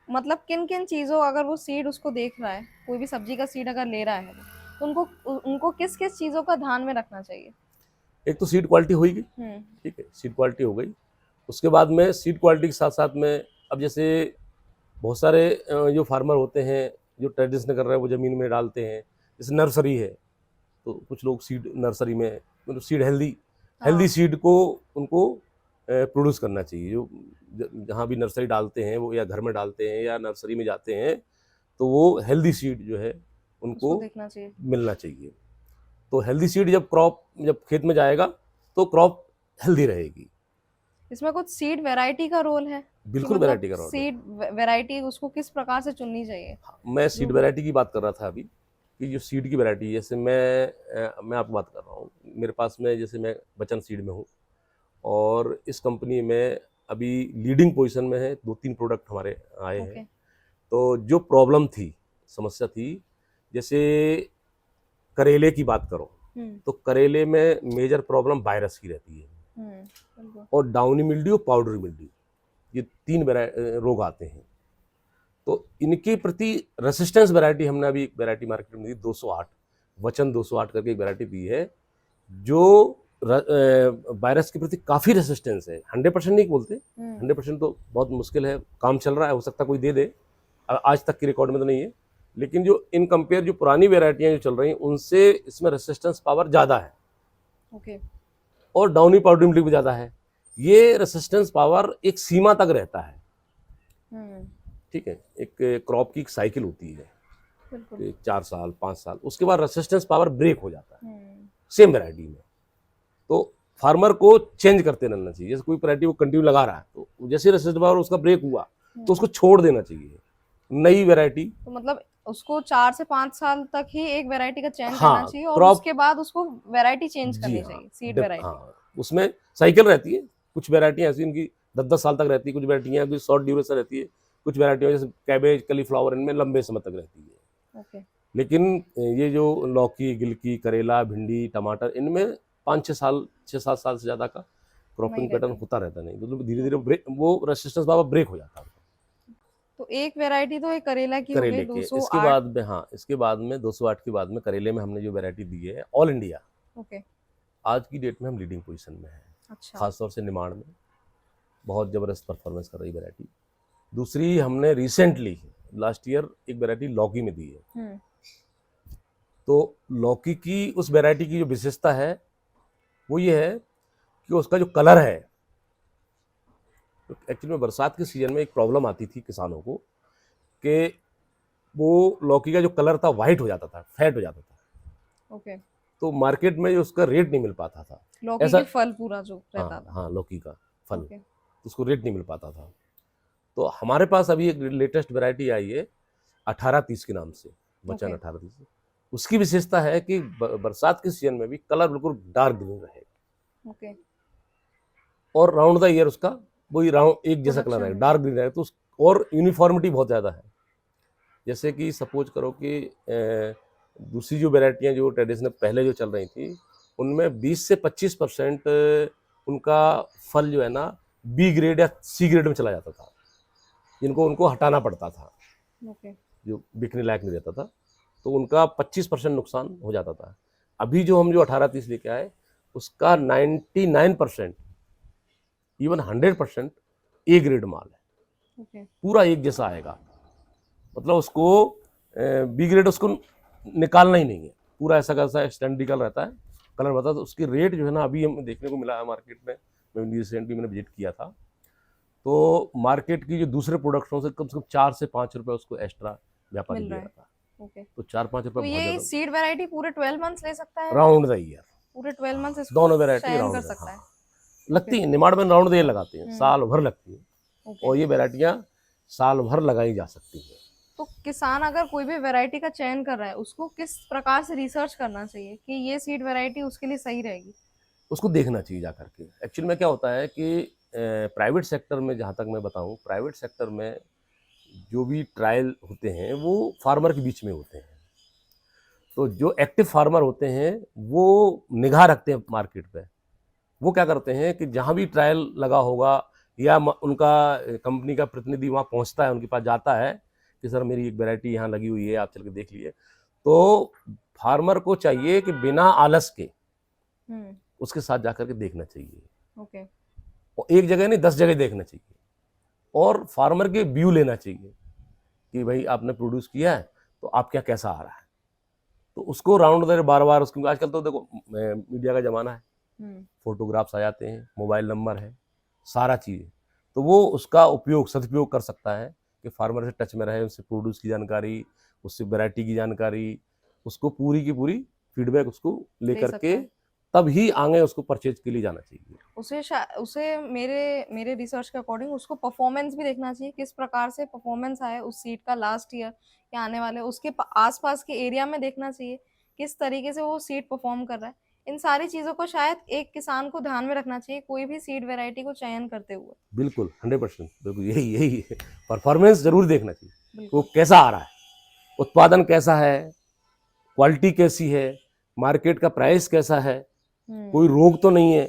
मतलब किन किन चीज़ों, अगर वो सीड उसको देख रहा है, कोई भी सब्जी का सीड अगर ले रहा है तो उनको उनको किस किस चीज़ों का ध्यान में रखना चाहिए? एक तो सीड क्वालिटी होगी, ठीक है, सीड क्वालिटी हो गई। उसके बाद में सीड क्वालिटी के साथ साथ में, अब जैसे बहुत सारे जो फार्मर होते हैं जो ट्रेडिशनल कर रहे हैं वो ज़मीन में डालते हैं, जैसे नर्सरी है तो कुछ लोग सीड नर्सरी में, मतलब सीड हेल्दी सीड को उनको प्रोड्यूस करना चाहिए। जो जहाँ भी नर्सरी डालते हैं वो या घर में डालते हैं या नर्सरी में जाते हैं, तो वो हेल्दी सीड जो है उनको देखना चाहिए, मिलना चाहिए। तो हेल्दी सीड जब खेत में जाएगा तो क्रॉप हेल्दी रहेगी। इसमें कुछ सीड वैरायटी का रोल है? बिल्कुल वैरायटी का रोल है। सीड वैरायटी उसको किस प्रकार से चुननी चाहिए? मैं सीड वैरायटी की बात कर रहा था अभी, कि जो सीड की वैरायटी, जैसे मैं आपको बात कर रहा हूँ, मेरे पास में जैसे मैं बचन सीड में हूँ, और इस कंपनी में अभी लीडिंग पोजीशन में है, 2-3 प्रोडक्ट हमारे आए हैं। तो जो प्रॉब्लम थी, समस्या थी, जैसे करेले की बात करो तो करेले में मेजर प्रॉब्लम वायरस की रहती है, और डाउनी मिल्ड्यू, पाउडरी मिल्ड्यू, ये 3 रोग आते हैं। तो इनके प्रति रेसिस्टेंस वैरायटी हमने अभी एक वैरायटी मार्केट में दी, 208 वचन 208 करके एक वैरायटी दी है, जो वायरस के प्रति काफ़ी रेसिस्टेंस है। 100% नहीं बोलते, 100% तो बहुत मुश्किल है, काम चल रहा है, हो सकता कोई दे दे, आज तक की रिकॉर्ड में तो नहीं है, लेकिन जो इन कंपेयर जो पुरानी वेराइटियाँ जो चल रही हैं उनसे इसमें रेसिस्टेंस पावर ज़्यादा है। ओके, और डाउनी पाउडरी मिल्ड्यू भी ज़्यादा है। ये रेसिस्टेंस पावर एक सीमा तक रहता है, ठीक है। एक क्रॉप की एक साइकिल होती है, 4 साल 5 साल, उसके बाद रेसिस्टेंस पावर ब्रेक हो जाता है सेम वैरायटी में। तो फार्मर को चेंज करते रहना चाहिए। जैसे कोई वैरायटी वो कंटिन्यू लगा रहा है, तो जैसे रेसिस्टेंस पावर उसका ब्रेक हुआ तो उसको छोड़ देना चाहिए, नई वैरायटी। तो मतलब उसको 4 से 5 साल तक ही एक वैरायटी का चयन हाँ, करना चाहिए, और उसके बाद उसको वैरायटी चेंज करनी चाहिए, सीड वैरायटी। हाँ, उसमें साइकिल रहती है। कुछ वैरायटी ऐसी इनकी 10-10 साल तक रहती है, कुछ वैरायटियाँ कुछ शॉर्ट ड्यूरेशन रहती है, कुछ वैरायटी जैसे कैबेज, कलीफ्लावर, इनमें लंबे समय तक रहती है। ओके, लेकिन ये जो लौकी, गिलकी, करेला, भिंडी, टमाटर, इनमें 5-6 साल, 6-7 साल से ज़्यादा का क्रॉपिंग पैटर्न होता रहता नहीं, मतलब धीरे धीरे वो रेसिस्टेंस पावर ब्रेक हो जाता है। तो एक वैरायटी तो एक करेला की हो करेले गई, के 208। इसके बाद में, हाँ, इसके बाद में 208 के बाद में करेले में हमने जो वैरायटी दी है ऑल इंडिया, ओके, आज की डेट में हम लीडिंग पोजीशन में है। अच्छा, खासतौर से निमाड़ में बहुत ज़बरदस्त परफॉर्मेंस कर रही वैरायटी। दूसरी हमने रिसेंटली लास्ट ईयर एक वैरायटी लौकी में दी है। तो लौकी की उस वैरायटी की जो विशेषता है वो ये है कि उसका जो कलर है, एक्चुअली में बरसात के सीजन में एक प्रॉब्लम आती थी किसानों को कि वो लौकी का जो कलर था वाइट हो जाता था, फैट हो जाता था। ओके, तो मार्केट में उसका रेट नहीं मिल पाता था। लौकी ऐसा के फल पूरा जो रहता था। हाँ, लौकी का फल, ओके। उसको रेट नहीं मिल पाता था। तो हमारे पास अभी एक लेटेस्ट वैरायटी आई है 1830 के नाम से, वचन ओके। 1830। उसकी विशेषता है कि बरसात के सीजन में भी कलर बिल्कुल डार्क ग्रीन रहेगा ओके। और राउंड द ईयर उसका वही राउंड एक जैसा कलर है, प्रोडक्शन डार्क ग्रीन रहेगा। तो और यूनिफॉर्मिटी बहुत ज़्यादा है। जैसे कि सपोज करो कि दूसरी जो वैरायटियाँ जो ट्रेडिशनल पहले जो चल रही थी, उनमें 20 से 25% उनका फल जो है ना बी ग्रेड या सी ग्रेड में चला जाता था, जिनको उनको हटाना पड़ता था, ओके। जो बिकने लायक नहीं रहता था। तो उनका 25% नुकसान हो जाता था। अभी जो हम जो 1830 लेके आए, उसका 99% इवन 100% ए ग्रेड माल है, ओके। पूरा एक जैसा आएगा। मतलब उसको बी ग्रेड उसको निकालना ही नहीं है, पूरा ऐसा कैसा स्टैंडर्डिकल रहता है, कलर बता। तो उसकी रेट जो है ना अभी हमें देखने को मिला है मार्केट में, मैं रिसेंटली मैंने विजिट किया था, तो मार्केट की जो दूसरे प्रोडक्ट्सों से कम 4 से 5 रुपये उसको एक्स्ट्रा व्यापारी मिल दे रहा है। रहा था। ओके। तो 4-5 तो रुपये बहुत ये ज़्यादा। सीड वैरायटी पूरे 12 मंथ्स ले सकता है? राउंड द ईयर पूरे 12 मंथ्स इसको दोनों वैरायटी चयन राउंड कर द, सकता है? हाँ लगती है निमाड़ में, राउंड द ईयर लगाते हैं, साल भर लगती है। ओके। और ये वैरायटियाँ साल भर लगाई जा सकती हैं। तो किसान अगर कोई भी वैरायटी का चयन कर रहा है, उसको किस प्रकार से रिसर्च करना चाहिए कि ये सीड वैरायटी उसके लिए सही रहेगी? उसको देखना चाहिए जा करके। एक्चुअली में क्या होता है कि प्राइवेट सेक्टर में, जहाँ तक मैं बताऊँ, प्राइवेट सेक्टर में जो भी ट्रायल होते हैं वो फार्मर के बीच में होते हैं। तो जो एक्टिव फार्मर होते हैं वो निगाह रखते हैं मार्केट पे। वो क्या करते हैं कि जहाँ भी ट्रायल लगा होगा या उनका कंपनी का प्रतिनिधि वहाँ पहुँचता है, उनके पास जाता है कि सर मेरी एक वैरायटी यहाँ लगी हुई है, आप चल के देख लीजिए। तो फार्मर को चाहिए कि बिना आलस के उसके साथ जाकर के देखना चाहिए। ओके। और एक जगह नहीं 10 जगह देखना चाहिए, और फार्मर के व्यू लेना चाहिए कि भाई आपने प्रोड्यूस किया है तो आप क्या कैसा आ रहा है। तो उसको राउंड दे बार बार उसको, आजकल तो देखो मीडिया का ज़माना है, फोटोग्राफ्स आ जाते हैं, मोबाइल नंबर है, सारा चीज़। तो वो उसका उपयोग सदुपयोग कर सकता है कि फार्मर से टच में रहे, उससे प्रोड्यूस की जानकारी, उससे वैरायटी की जानकारी, उसको पूरी की पूरी फीडबैक उसको लेकर सकता के है। तब ही आगे उसको परचेज के लिए जाना चाहिए। उसे मेरे रिसर्च के अकॉर्डिंग उसको परफॉर्मेंस भी देखना चाहिए, किस प्रकार से परफॉर्मेंस आया उस सीट का लास्ट ईयर या आने वाले उसके आसपास के एरिया में देखना चाहिए किस तरीके से वो सीट परफॉर्म कर रहा है। इन सारी चीजों को शायद एक किसान को ध्यान में रखना चाहिए कोई भी सीड वैरायटी को चयन करते हुए। बिल्कुल 100%, बिल्कुल यही है। परफॉर्मेंस जरूर देखना चाहिए, वो बिल्कुल। कैसा आ रहा है, उत्पादन कैसा है, क्वालिटी कैसी है, मार्केट का प्राइस कैसा है, कोई रोग तो नहीं है,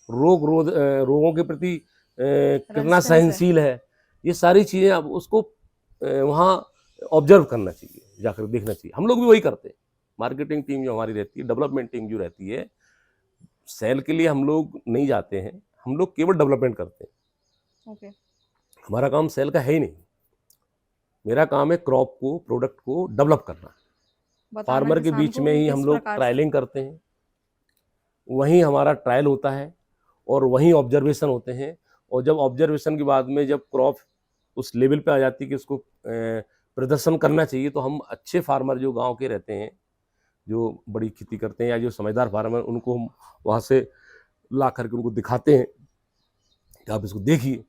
रोगों के प्रति कितना रेजिस्टेंस है। सहनशील है। ये सारी चीज़ें अब उसको वहाँ ऑब्जर्व करना चाहिए, जाकर देखना चाहिए। हम लोग भी वही करते हैं। मार्केटिंग टीम जो हमारी रहती है, डेवलपमेंट टीम जो रहती है, सेल के लिए हम लोग नहीं जाते हैं, हम लोग केवल डेवलपमेंट करते हैं। ओके। हमारा काम सेल का है ही नहीं। मेरा काम है क्रॉप को, प्रोडक्ट को डेवलप करना। बताना फार्मर के किसान बीच को में कि ही किस हम लोग प्रकार से। ट्रायलिंग करते हैं, वहीं हमारा ट्रायल होता है और वहीं ऑब्जर्वेशन होते हैं। और जब ऑब्जर्वेशन के बाद में जब क्रॉप उस लेवल पे आ जाती है कि उसको प्रदर्शन करना चाहिए, तो हम अच्छे फार्मर जो गांव के रहते हैं, जो बड़ी खेती करते हैं या जो समझदार फार्मर, उनको हम वहाँ से ला करके उनको दिखाते हैं कि आप इसको देखिए,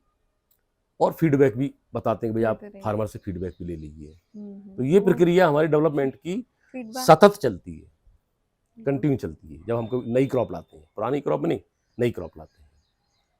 और फीडबैक भी बताते हैं कि भाई आप फार्मर से फीडबैक भी ले लीजिए। तो ये प्रक्रिया हमारी डेवलपमेंट की सतत चलती है, कंटिन्यू चलती है। जब हम कोई नई क्रॉप लाते हैं, पुरानी क्रॉप में नहीं, नई क्रॉप लाते हैं,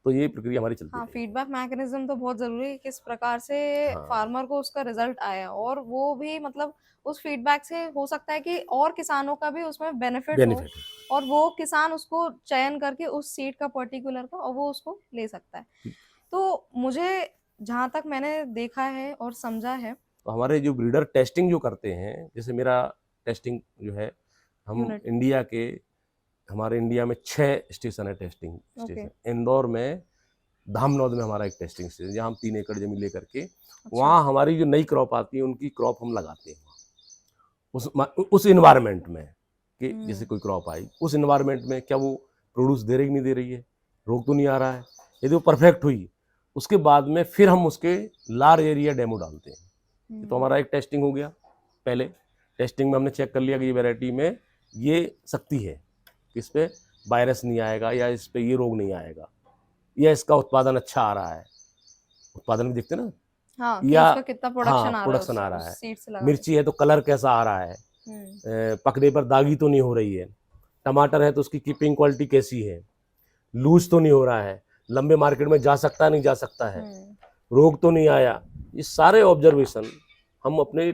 तो ये प्रक्रिया हमारी चलती है। फीडबैक मैकेनिज्म तो बहुत जरूरी है, किस प्रकार से फार्मर को उसका रिजल्ट आया, और वो भी मतलब उस फीडबैक से हो सकता है कि और किसानों का भी उसमें बेनिफिट हो, और वो किसान उसको चयन करके उस सीड का पर्टिकुलर का और वो उसको ले सकता है। तो मुझे जहाँ तक मैंने देखा है और समझा है, तो हमारे जो ब्रीडर टेस्टिंग जो करते हैं, जैसे मेरा टेस्टिंग जो है, हम इंडिया के, हमारे इंडिया में 6 स्टेशन है टेस्टिंग स्टेशन। इंदौर में, धामनौद में हमारा एक टेस्टिंग स्टेशन, जहाँ हम 3 एकड़ जमीन लेकर के वहाँ हमारी जो नई क्रॉप आती है उनकी क्रॉप हम लगाते हैं उस इन्वायरमेंट में, कि जैसे कोई क्रॉप आई उस इन्वायरमेंट में क्या वो प्रोड्यूस दे रही नहीं दे रही है, रोग तो नहीं आ रहा है। यदि वो परफेक्ट हुई, उसके बाद में फिर हम उसके लार्ज एरिया डेमो डालते हैं। तो हमारा एक टेस्टिंग हो गया। पहले टेस्टिंग में हमने चेक कर लिया कि ये वैरायटी में ये शक्ति है कि इस पे वायरस नहीं आएगा या इस पे ये रोग नहीं आएगा, या इसका उत्पादन अच्छा आ रहा है। उत्पादन भी देखते हैं ना, हाँ, कि या उसका कितना प्रोडक्शन आ रहा है प्रोडक्शन आ रहा है। उस सीड से लगा मिर्ची है तो कलर कैसा आ रहा है, पकने पर दागी तो नहीं हो रही है। टमाटर है तो उसकी कीपिंग क्वालिटी कैसी है, लूज तो नहीं हो रहा है, लंबे मार्केट में जा सकता नहीं जा सकता है, रोग तो नहीं आया। ये सारे ऑब्जर्वेशन हम अपने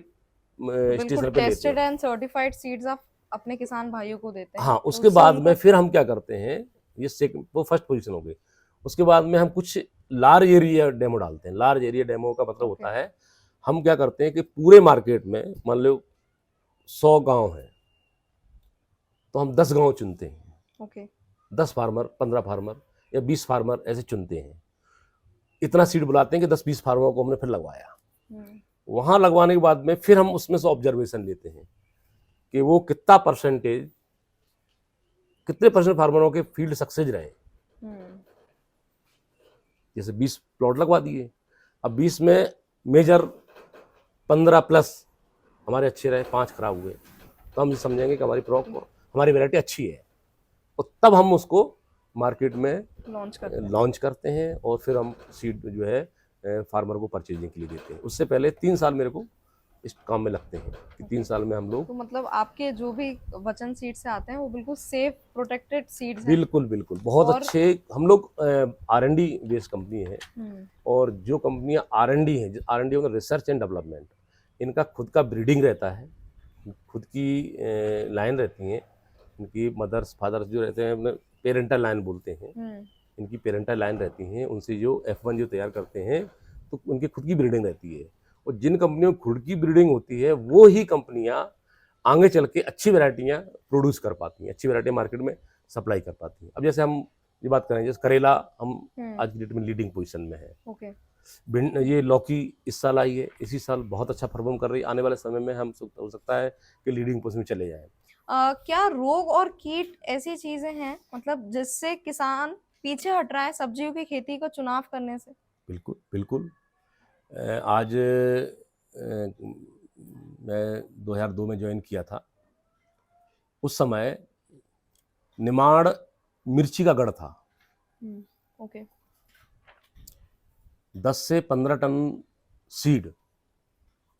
बिल्कुल स्टेशन पे लेते टेस्टेड हैं। एंड सर्टिफाइड सीड्स आप अपने किसान भाइयों को देते हैं। हाँ, तो उसके उससे बाद उनका में फिर हम क्या करते हैं, ये सेकंड वो फर्स्ट पोजीशन हो गई। उसके बाद में हम कुछ लार्ज एरिया डेमो डालते हैं। लार्ज एरिया डेमो का मतलब ओके होता है, हम क्या करते हैं कि पूरे मार्केट में मान लो 100 गांव है तो हम 10 गांव चुनते हैं। ओके 10 फार्मर, 15 फार्मर या 20 फार्मर ऐसे चुनते हैं। इतना सीड बुलाते हैं कि 10-20 फार्मर को हमने फिर लगवाया। वहां लगवाने के बाद में फिर हम उसमें से ऑब्जर्वेशन लेते हैं कि वो कितना परसेंटेज, कितने परसेंट फार्मरों के फील्ड सक्सेस रहे। जैसे 20 प्लॉट लगवा दिए, अब 20 में मेजर 15 प्लस हमारे अच्छे रहे, 5 खराब हुए, तो हम समझेंगे कि हमारी वैरायटी अच्छी है, और तब हम उसको मार्केट में लॉन्च करते हैं और फिर हम सीड जो है फार्मर को परचेजिंग के लिए देते हैं। उससे पहले 3 साल मेरे को इस काम में लगते हैं कि 3 साल में हम लोग, तो मतलब आपके जो भी वचन सीड से आते हैं वो बिल्कुल सेफ प्रोटेक्टेड सीड्स हैं। बिल्कुल बिल्कुल बहुत और अच्छे। हम लोग R&D बेस्ड कंपनी है, और जो कंपनियां R&D है, R&D होगा रिसर्च एंड डेवलपमेंट, इनका खुद का ब्रीडिंग रहता है, खुद की लाइन रहती है, इनकी मदर्स फादर्स जो रहते हैं पेरेंटल लाइन बोलते हैं, इनकी पेरेंटल लाइन रहती हैं, उनसे जो F1 जो तैयार करते हैं तो उनकी खुद की ब्रीडिंग रहती है। और जिन कंपनियों की खुद की ब्रीडिंग होती है वो ही कंपनियां आगे चल के अच्छी वैरायटियां प्रोड्यूस कर पाती हैं, अच्छी वैरायटी मार्केट में सप्लाई कर पाती हैं। अब जैसे हम ये बात करें, जैसे करेला हम आज की डेट में लीडिंग पोजीशन में है। ओके ये लौकी इस साल आई है, इसी साल बहुत अच्छा परफॉर्म कर रही है, आने वाले समय में हम हो सकता है कि लीडिंग पोजीशन में चले जाए। क्या रोग और कीट ऐसी चीजें हैं मतलब जिससे किसान पीछे हट रहा है सब्जियों की खेती का चुनाव करने से? बिल्कुल बिल्कुल। आज मैं 2002 में ज्वाइन किया था, उस समय निमाड़ मिर्ची का गढ़ था। ओके 10 से 15 टन सीड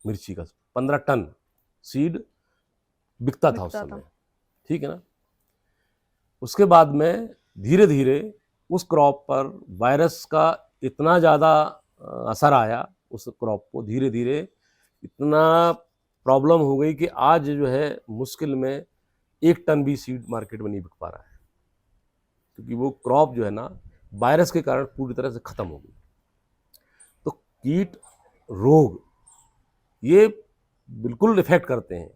मिर्ची का, 15 टन सीड बिकता था उस समय, ठीक है ना। उसके बाद में धीरे धीरे उस क्रॉप पर वायरस का इतना ज़्यादा असर आया, उस क्रॉप को धीरे धीरे इतना प्रॉब्लम हो गई कि आज जो है मुश्किल में 1 टन भी सीड मार्केट में नहीं बिक पा रहा है, क्योंकि वो क्रॉप जो है ना वायरस के कारण पूरी तरह से खत्म हो गई। तो कीट रोग ये बिल्कुल इफेक्ट करते हैं,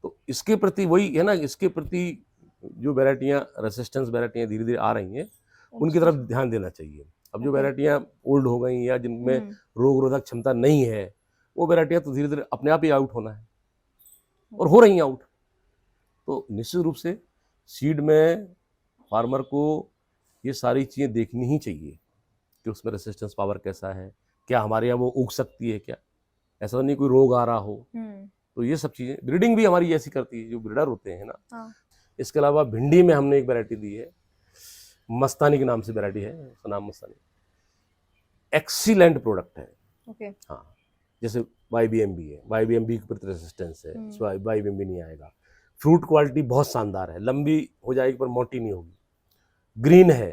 तो इसके प्रति वही है ना, इसके प्रति जो वैरायटियां रेसिस्टेंस वैरायटियां धीरे धीरे आ रही हैं उनकी तरफ ध्यान देना चाहिए। अब जो वैरायटियां ओल्ड हो गई या जिनमें रोग रोधक क्षमता नहीं है, वो वैरायटियां तो धीरे धीरे अपने आप ही आउट होना है, और हो रही हैं आउट। तो निश्चित रूप से सीड में फार्मर को ये सारी चीज़ें देखनी ही चाहिए कि उसमें रेसिस्टेंस पावर कैसा है, क्या हमारे यहाँ वो उग सकती है, क्या ऐसा नहीं कोई रोग आ रहा हो। तो ये सब चीज़ें ब्रीडिंग भी हमारी ऐसी करती है, जो ब्रीडर होते हैं ना। इसके अलावा भिंडी में हमने एक वैरायटी दी है, मस्तानी के नाम से वैरायटी है, उसका नाम मस्तानी, एक्सीलेंट प्रोडक्ट है। ओके हाँ, जैसे YBMB है, YBMB के प्रति रेसिस्टेंस है, YBMB नहीं आएगा। फ्रूट क्वालिटी बहुत शानदार है, लंबी हो जाएगी पर मोटी नहीं होगी, ग्रीन है,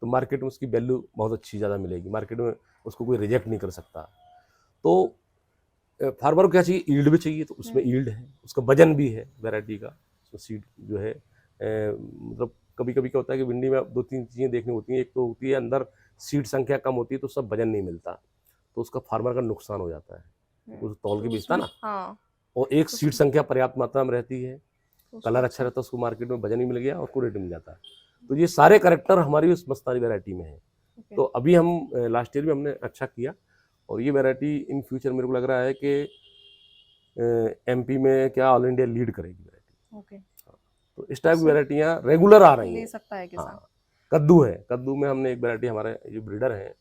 तो मार्केट में उसकी वैल्यू बहुत अच्छी ज़्यादा मिलेगी, मार्केट में उसको कोई रिजेक्ट नहीं कर सकता। तो फार्मर को क्या चाहिए, ईल्ड भी चाहिए, तो उसमें ईल्ड है, उसका वजन भी है वैरायटी का, उसमें सीड जो है मतलब कभी कभी क्या होता है कि भिंडी में 2-3 चीज़ें देखनी होती हैं। एक तो होती है अंदर सीड संख्या कम होती है तो सब वजन नहीं मिलता, तो उसका फार्मर का नुकसान हो जाता है, उस तौल के बेचता ना। हाँ। और एक सीड संख्या पर्याप्त मात्रा में रहती है, कलर अच्छा रहता है, उसको मार्केट में वजन ही मिल गया और उसको रेट मिल जाता है। तो ये सारे कैरेक्टर हमारी उस मस्तानी वैरायटी में है। तो अभी हम लास्ट ईयर भी हमने अच्छा किया, और ये वैरायटी इन फ्यूचर मेरे को लग रहा है कि MP में क्या ऑल इंडिया लीड करेगी वैरायटी। तो इस टाइप की वैरायटियाँ रेगुलर आ रही हैं, ले सकता है किसान। हाँ, कद्दू है, कद्दू में हमने एक वैरायटी, हमारे जो ब्रीडर हैं,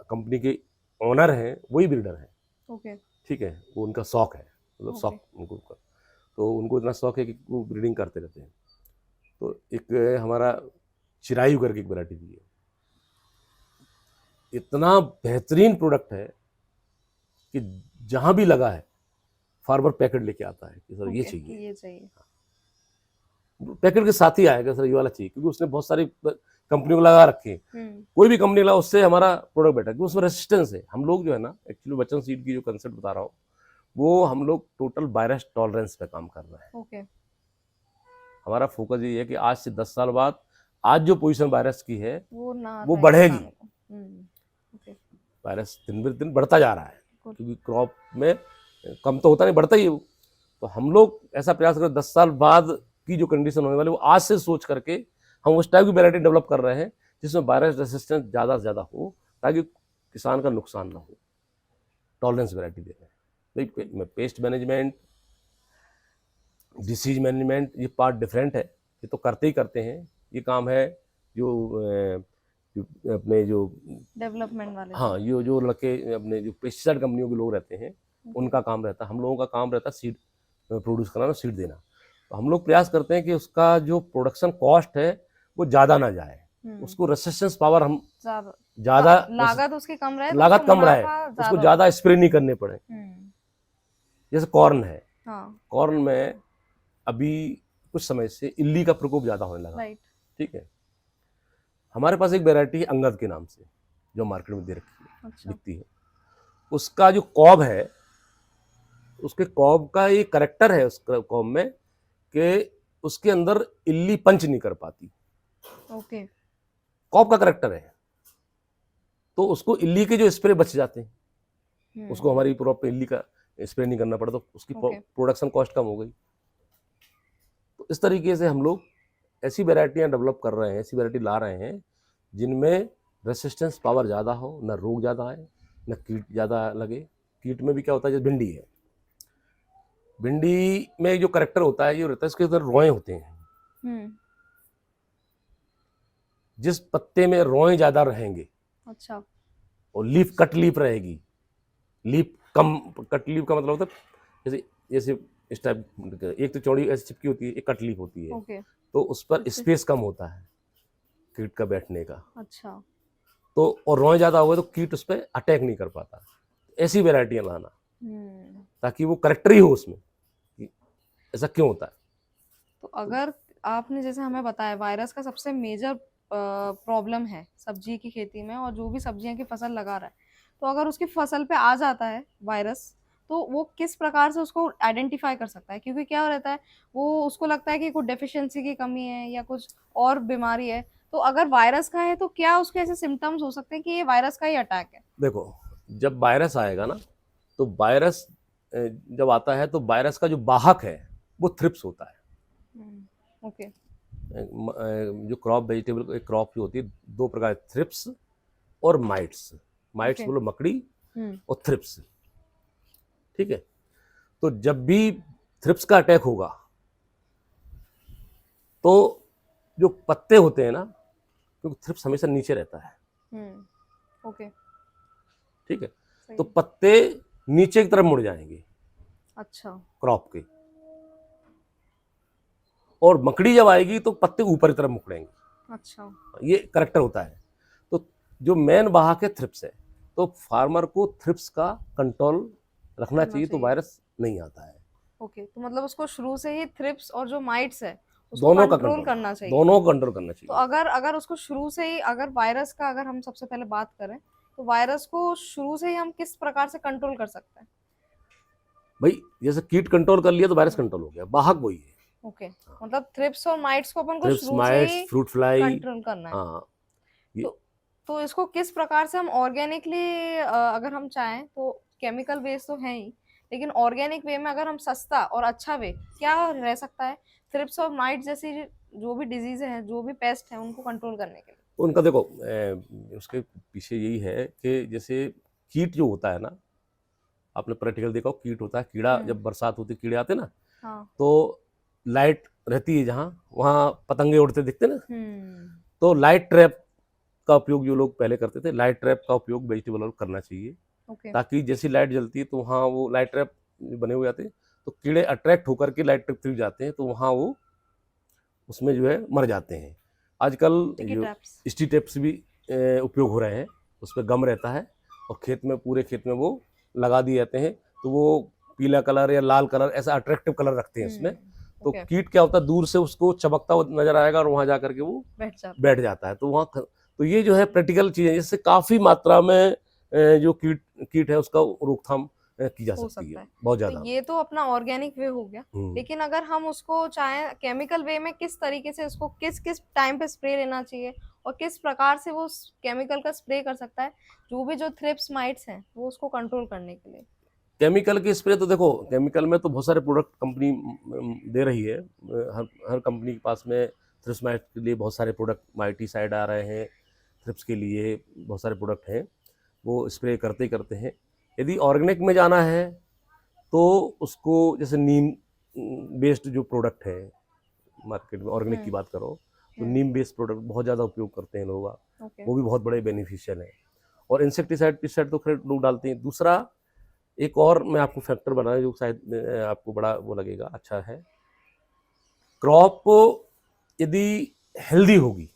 कंपनी के ओनर हैं वही ब्रीडर हैं, ओके ठीक है, वो उनका शौक है, मतलब शौक उनको। तो उनको इतना शौक है कि वो ब्रीडिंग करते रहते हैं। तो एक हमारा चिरायु करके एक वैरायटी भी है, इतना बेहतरीन प्रोडक्ट है कि जहाँ भी लगा है फार्मर पैकेट लेके आता है कि सर ये ओके, चाहिए, ये चाहिए। पैकेट के साथ ही आएगा सर ये वाला चाहिए, क्योंकि उसने बहुत सारी कंपनियों को लगा रखे हैं। कोई भी कंपनी लगा उससे हमारा प्रोडक्ट बेटर, क्योंकि उसमें रेसिस्टेंस है। हम लोग जो है ना, एक्चुअली बच्चन सीड की जो कंसेप्ट बता रहा हूँ, वो हम लोग टोटल वायरस टॉलरेंस पे काम कर रहे हैं। ओके, हमारा फोकस ये है कि आज से 10 साल बाद आज जो पोजीशन वायरस की है वो ना वो रहे बढ़ेगी। किसानों को। ओके, वायरस दिन ब दिन बढ़ता जा रहा है, Good. क्योंकि क्रॉप में कम तो होता नहीं, बढ़ता ही है वो। तो हम लोग ऐसा प्रयास करें 10 साल बाद की जो कंडीशन होने वाली वो आज से सोच करके हम उस टाइप की वैरायटी डेवलप कर रहे हैं जिसमें वायरस रेसिस्टेंस ज़्यादा से ज़्यादा हो, ताकि किसान का नुकसान ना हो। टॉलरेंस वैरायटी दे रहे हैं भाई। पेस्ट मैनेजमेंट, डिसीज मैनेजमेंट, ये पार्ट डिफरेंट है, ये तो करते ही करते हैं। ये काम है जो अपने जो डेवलपमेंट वाले। हाँ, ये जो लड़के अपने जो पेस्टिसाइड कंपनियों के लोग रहते हैं उनका काम रहता है। हम लोगों का काम रहता है सीड प्रोड्यूस कराना, सीड देना। तो हम लोग प्रयास करते हैं कि उसका जो प्रोडक्शन कॉस्ट है वो ज़्यादा ना जाए, उसको रेसिस्टेंस पावर हम ज़्यादा, लागत उसकी कम रहे, तो लागत उसको कम रहे, मुनाफा उसको ज़्यादा स्प्रे नहीं करने पड़े। जैसे कॉर्न है, हाँ, कॉर्न में अभी कुछ समय से इल्ली का प्रकोप ज़्यादा होने लगा। राइट। ठीक है, हमारे पास एक वैरायटी है अंगद के नाम से जो मार्केट में दे रखी है, अच्छा, बिकती है। उसका जो कॉब है, उसके कॉब का ये करेक्टर है उस कॉब में कि उसके अंदर इल्ली पंच नहीं कर पाती। ओके, कॉब का करेक्टर है, तो उसको इल्ली के जो स्प्रे बच जाते हैं, उसको हमारी क्रॉप पे इल्ली का स्प्रे नहीं करना पड़ा, तो उसकी प्रोडक्शन कॉस्ट कम हो गई। तो इस तरीके से हम लोग ऐसी वैरायटियां डेवलप कर रहे हैं, ऐसी वैरायटी ला रहे हैं जिनमें रेसिस्टेंस पावर ज़्यादा हो, न रोग ज़्यादा आए, न कीट ज़्यादा लगे। कीट में भी क्या होता है, जैसे भिंडी है, भिंडी में जो करेक्टर होता है ये रहता है इसके अंदर रोए होते हैं। जिस पत्ते में रोए ज़्यादा रहेंगे, अच्छा, और लीफ कट लीफ रहेगी, लीफ कम, कट लीफ का मतलब होता है जैसे जैसे इस टाइप, एक तो चौड़ी ऐसी चिपकी होती है, एक कट लीफ होती है। ओके, तो उस पर स्पेस कम होता है कीट का बैठने का। अच्छा, तो और रोए ज़्यादा हुए तो कीट उस पर अटैक नहीं कर पाता। ऐसी वैरायटियाँ लाना ताकि वो करेक्टर ही हो उसमें कि ऐसा क्यों होता है। तो अगर आपने जैसे हमें बताया वायरस का सबसे मेजर प्रॉब्लम है सब्जी की खेती में, और जो भी सब्जियां की फसल लगा रहा है, तो अगर उसकी फसल पे आ जाता है वायरस, तो वो किस प्रकार से उसको आइडेंटिफाई कर सकता है? क्योंकि क्या रहता है, वो उसको लगता है कि कुछ डेफिशिएंसी की कमी है या कुछ और बीमारी है। तो अगर वायरस का है तो क्या उसके ऐसे सिम्टम्स हो सकते हैं कि ये वायरस का ही अटैक है? देखो, जब वायरस आएगा ना, तो वायरस जब आता है तो वायरस का जो वाहक है वो थ्रिप्स होता है। ओके, जो क्रॉप वेजिटेबल एक क्रॉप जो होती है, दो प्रकार, थ्रिप्स और माइट्स। माइट्स बोलो मकड़ी, और थ्रिप्स। ठीक है, तो जब भी थ्रिप्स का अटैक होगा तो जो पत्ते होते हैं ना, क्योंकि थ्रिप्स हमेशा नीचे रहता है, ओके, ठीक है, तो पत्ते नीचे की तरफ मुड़ जाएंगे, अच्छा, क्रॉप के। और मकड़ी जब आएगी तो पत्ते ऊपर की तरफ मुकड़ेंगे। अच्छा, ये करेक्टर होता है। तो जो मेन वाहक है थ्रिप्स है, तो फार्मर को थ्रिप्स का कंट्रोल रखना चाहिए, तो वायरस नहीं आता है। ओके, तो मतलब उसको शुरू से ही थ्रिप्स और जो माइट्स है उसको दोनों का कंट्रोल करना चाहिए। दोनों को कंट्रोल करना चाहिए। तो अगर उसको शुरू से ही, अगर वायरस का अगर हम सबसे पहले बात करें, तो वायरस को शुरू से ही हम किस प्रकार से कंट्रोल कर सकते हैं? भाई जैसे कीट कंट्रोल कर लिया तो वायरस कंट्रोल हो गया, वाहक वही है। ओके, मतलब थ्रिप्स और माइट्स को अपन को थ्रिप्स, शुरू से ही फ्रूट फ्लाई कंट्रोल करना है। हाँ, तो इसको किस प्रकार से हम ऑर्गेनिकली, अगर हम चाहें तो केमिकल बेस तो है ही, लेकिन ऑर्गेनिक वे में अगर हम सस्ता और अच्छा वे क्या रह सकता है थ्रिप्स और माइट जैसी जो भी डिजीज हैं, जो भी पेस्ट हैं, उनको कंट्रोल करने के लिए? उनका देखो उसके पीछे यही है कि जैसे कीट जो होता है ना, आपने प्रैक्टिकल देखा हो, कीट होता है, कीड़ा जब बरसात होती कीड़े आते ना, हाँ, तो लाइट रहती है जहाँ, वहाँ पतंगे उड़ते दिखते ना, तो लाइट ट्रैप का उपयोग जो लोग पहले करते थे, लाइट ट्रैप का उपयोग वेजिटेबल और करना चाहिए। ताकि जैसी लाइट जलती है तो वहाँ वो लाइट ट्रैप बने हुए आते हैं, तो कीड़े अट्रैक्ट होकर के लाइट ट्रिप जाते हैं, तो वहाँ वो उसमें जो है मर जाते हैं। आजकल जो स्टी ट्रैप्स भी उपयोग हो रहे हैं, उस पर गम रहता है और खेत में, पूरे खेत में वो लगा दिए जाते हैं, तो वो पीला कलर या लाल कलर ऐसा अट्रैक्टिव कलर रखते हैं उसमें। तो कीट क्या होता है, दूर से उसको चमकता हुआ नजर आएगा और वहां जाकर के वो बैठ जाता है। तो वहाँ, तो ये जो है प्रैक्टिकल चीज़ है, जिससे काफ़ी मात्रा में जो कीट है उसका रोकथाम की जा सकती है बहुत ज़्यादा। तो ये तो अपना ऑर्गेनिक वे हो गया, लेकिन अगर हम उसको चाहे केमिकल वे में, किस तरीके से उसको किस किस टाइम पे स्प्रे लेना चाहिए और किस प्रकार से वो केमिकल का स्प्रे कर सकता है जो भी जो थ्रिप्स माइट्स हैं वो उसको कंट्रोल करने के लिए? केमिकल की स्प्रे तो देखो, केमिकल में तो बहुत सारे प्रोडक्ट कंपनी दे रही है। हर कंपनी के पास में थ्रिप्स माइट के लिए बहुत सारे प्रोडक्ट, माइटीसाइड आ रहे हैं, थ्रिप्स के लिए बहुत सारे प्रोडक्ट हैं, वो स्प्रे करते ही करते हैं। यदि ऑर्गेनिक में जाना है तो उसको, जैसे नीम बेस्ड जो प्रोडक्ट है मार्केट में, ऑर्गेनिक की बात करो तो नीम बेस्ड प्रोडक्ट बहुत ज़्यादा उपयोग करते हैं लोग, वो भी बहुत बड़े बेनिफिशियल है। और इंसेक्टिसाइड पिस्टिसाइड तो खैर लोग डालते हैं। दूसरा एक और मैं आपको फैक्टर बनाया जो शायद आपको बड़ा वो लगेगा, अच्छा है, क्रॉप यदि हेल्दी होगी,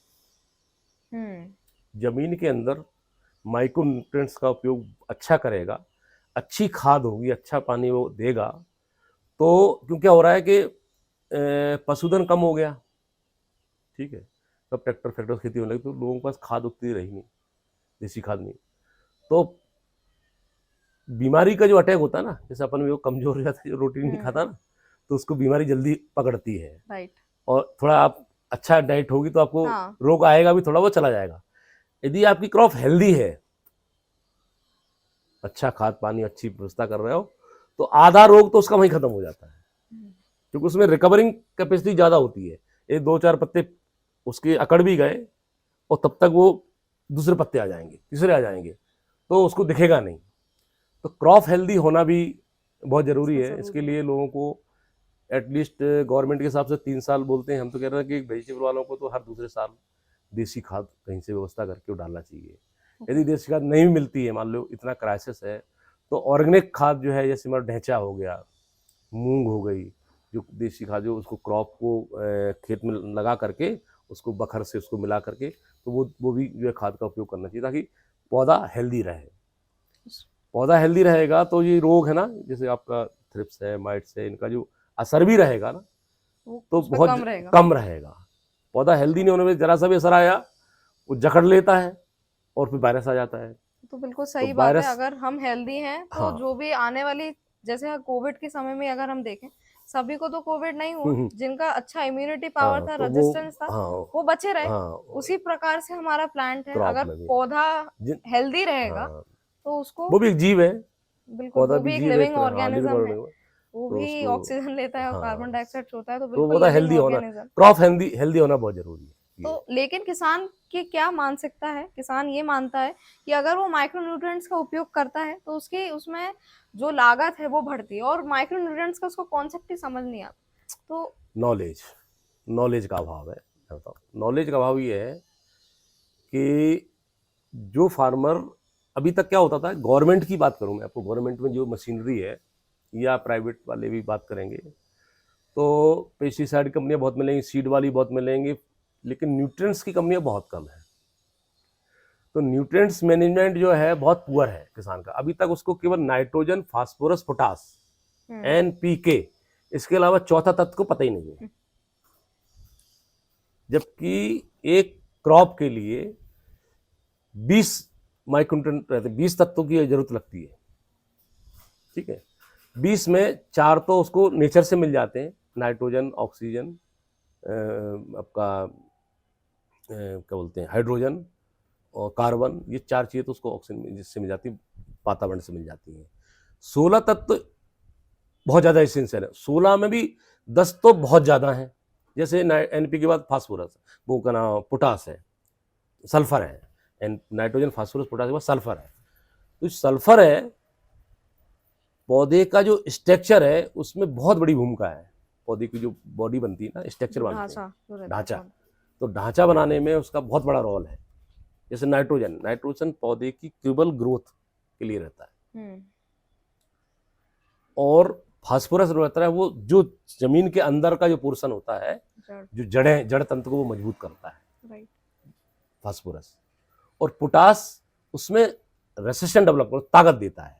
जमीन के अंदर माइक्रो न्यूट्रिएंट्स का उपयोग अच्छा करेगा, अच्छी खाद होगी, अच्छा पानी वो देगा, तो क्यों क्या हो रहा है कि पशुधन कम हो गया, ठीक है, तब ट्रैक्टर खेती होने लगी, तो लोगों के पास खाद उतनी रही नहीं, देसी खाद नहीं, तो बीमारी का जो अटैक होता है ना, जैसे अपन में वो कमजोर हो जाता है जो रोटी नहीं खाता ना, तो उसको बीमारी जल्दी पकड़ती है। राइट। और थोड़ा आप अच्छा डाइट होगी तो आपको रोग आएगा भी, थोड़ा वो चला जाएगा। यदि आपकी क्रॉप हेल्दी है, अच्छा खाद पानी अच्छी व्यवस्था कर रहे हो, तो आधा रोग तो उसका वहीं खत्म हो जाता है, क्योंकि उसमें रिकवरिंग कैपेसिटी ज़्यादा होती है। ये 2-4 पत्ते उसके अकड़ भी गए और तब तक वो दूसरे पत्ते आ जाएंगे, तीसरे आ जाएंगे, तो उसको दिखेगा नहीं। तो क्रॉप हेल्दी होना भी बहुत ज़रूरी है। इसके लिए लोगों को एटलीस्ट गवर्नमेंट के हिसाब से 3 साल बोलते हैं, हम तो कह रहे हैं कि वेजिटेबल वालों को तो हर दूसरे साल देसी खाद कहीं से व्यवस्था करके डालना चाहिए। यदि देसी खाद नहीं मिलती है, मान लो इतना क्राइसिस है, तो ऑर्गेनिक खाद जो है, जैसे हमारा ढैंचा हो गया, मूंग हो गई, जो देसी खाद जो उसको क्रॉप को खेत में लगा करके उसको बखर से उसको मिला करके, तो वो भी जो है खाद का उपयोग करना चाहिए, ताकि पौधा हेल्दी रहे। पौधा हेल्दी रहेगा तो ये रोग है ना, जैसे आपका थ्रिप्स है, माइट्स है, इनका जो असर भी रहेगा ना, तो बहुत कम रहेगा। पौधा हेल्दी नहीं होने में जरा सा भी असर आया, वो जकड़ लेता है और फिर वायरस आ जाता है। तो बिल्कुल सही बात है। अगर हम हेल्दी हैं तो जो भी आने वाली, जैसे कोविड के समय में अगर हम देखें, सभी को तो कोविड नहीं हुआ, जिनका अच्छा इम्यूनिटी पावर था, रेजिस्टेंस था, वो बचे रहे। उसी प्रकार से हमारा प्लांट है, अगर पौधा हेल्दी रहेगा तो उसको, वो भी एक जीव है, बिल्कुल, वो भी एक लिविंग ऑर्गेनिज्म है, वो भी ऑक्सीजन लेता है और कार्बन डाइऑक्साइड छोड़ता है, तो बिल्कुल हेल्दी होना, क्रॉप हेल्दी होना बहुत जरूरी है। तो लेकिन किसान की क्या मानसिकता है, किसान ये मानता है कि अगर वो माइक्रो न्यूट्रिएंट्स का उपयोग करता है तो उसकी उसमें जो लागत है वो बढ़ती है, और माइक्रो न्यूट्रिएंट्स का उसको कॉन्सेप्ट ही समझ नहीं आता। तो नॉलेज का अभाव है। नॉलेज का अभाव ये है कि जो फार्मर, अभी तक क्या होता था, गवर्नमेंट की बात करूं मैं आपको, गवर्नमेंट में जो मशीनरी है या प्राइवेट वाले भी बात करेंगे तो पेस्टिसाइड कंपनियां बहुत मिलेंगी, सीड वाली बहुत मिलेंगी, लेकिन न्यूट्रिएंट्स की कंपनियां बहुत कम है। तो न्यूट्रिएंट्स मैनेजमेंट जो है बहुत पुअर है किसान का। अभी तक उसको केवल नाइट्रोजन, फास्फोरस, पोटास, NPK, इसके अलावा चौथा तत्व को पता ही नहीं है। जबकि एक क्रॉप के लिए 20 माइक्रोन्यूट्रिएंट रहते, 20 तत्वों की जरूरत लगती है, ठीक है। 20 में 4 तो उसको नेचर से मिल जाते हैं, नाइट्रोजन, ऑक्सीजन, आपका क्या बोलते हैं, हाइड्रोजन और कार्बन, ये 4 चीज़ें तो उसको ऑक्सीजन जिससे मिल जाती है, वातावरण से मिल जाती हैं। 16 तत्व बहुत ज़्यादा एसेंशियल है। 16 में भी 10 तो बहुत ज़्यादा हैं, जैसे NP के बाद फास्फोरस, वो का नाम पोटास है, सल्फर है, नाइट्रोजन, फास्फोरस, पोटास के बाद सल्फर है। तो सल्फर है, पौधे का जो स्ट्रक्चर है उसमें बहुत बड़ी भूमिका है। पौधे की जो बॉडी बनती है ना, स्ट्रक्चर बनती है, ढांचा, तो ढांचा बनाने में उसका बहुत बड़ा रोल है। जैसे नाइट्रोजन पौधे की केवल ग्रोथ के लिए रहता है, और फास्फोरस रहता है वो जो जमीन के अंदर का जो पोर्शन होता है, जड़, जो जड़ें, जड़ तंत्र को वो मजबूत करता है राइट। फास्फोरस। और पोटास उसमें रेसिस्टेंट डेवलप कर, ताकत देता है।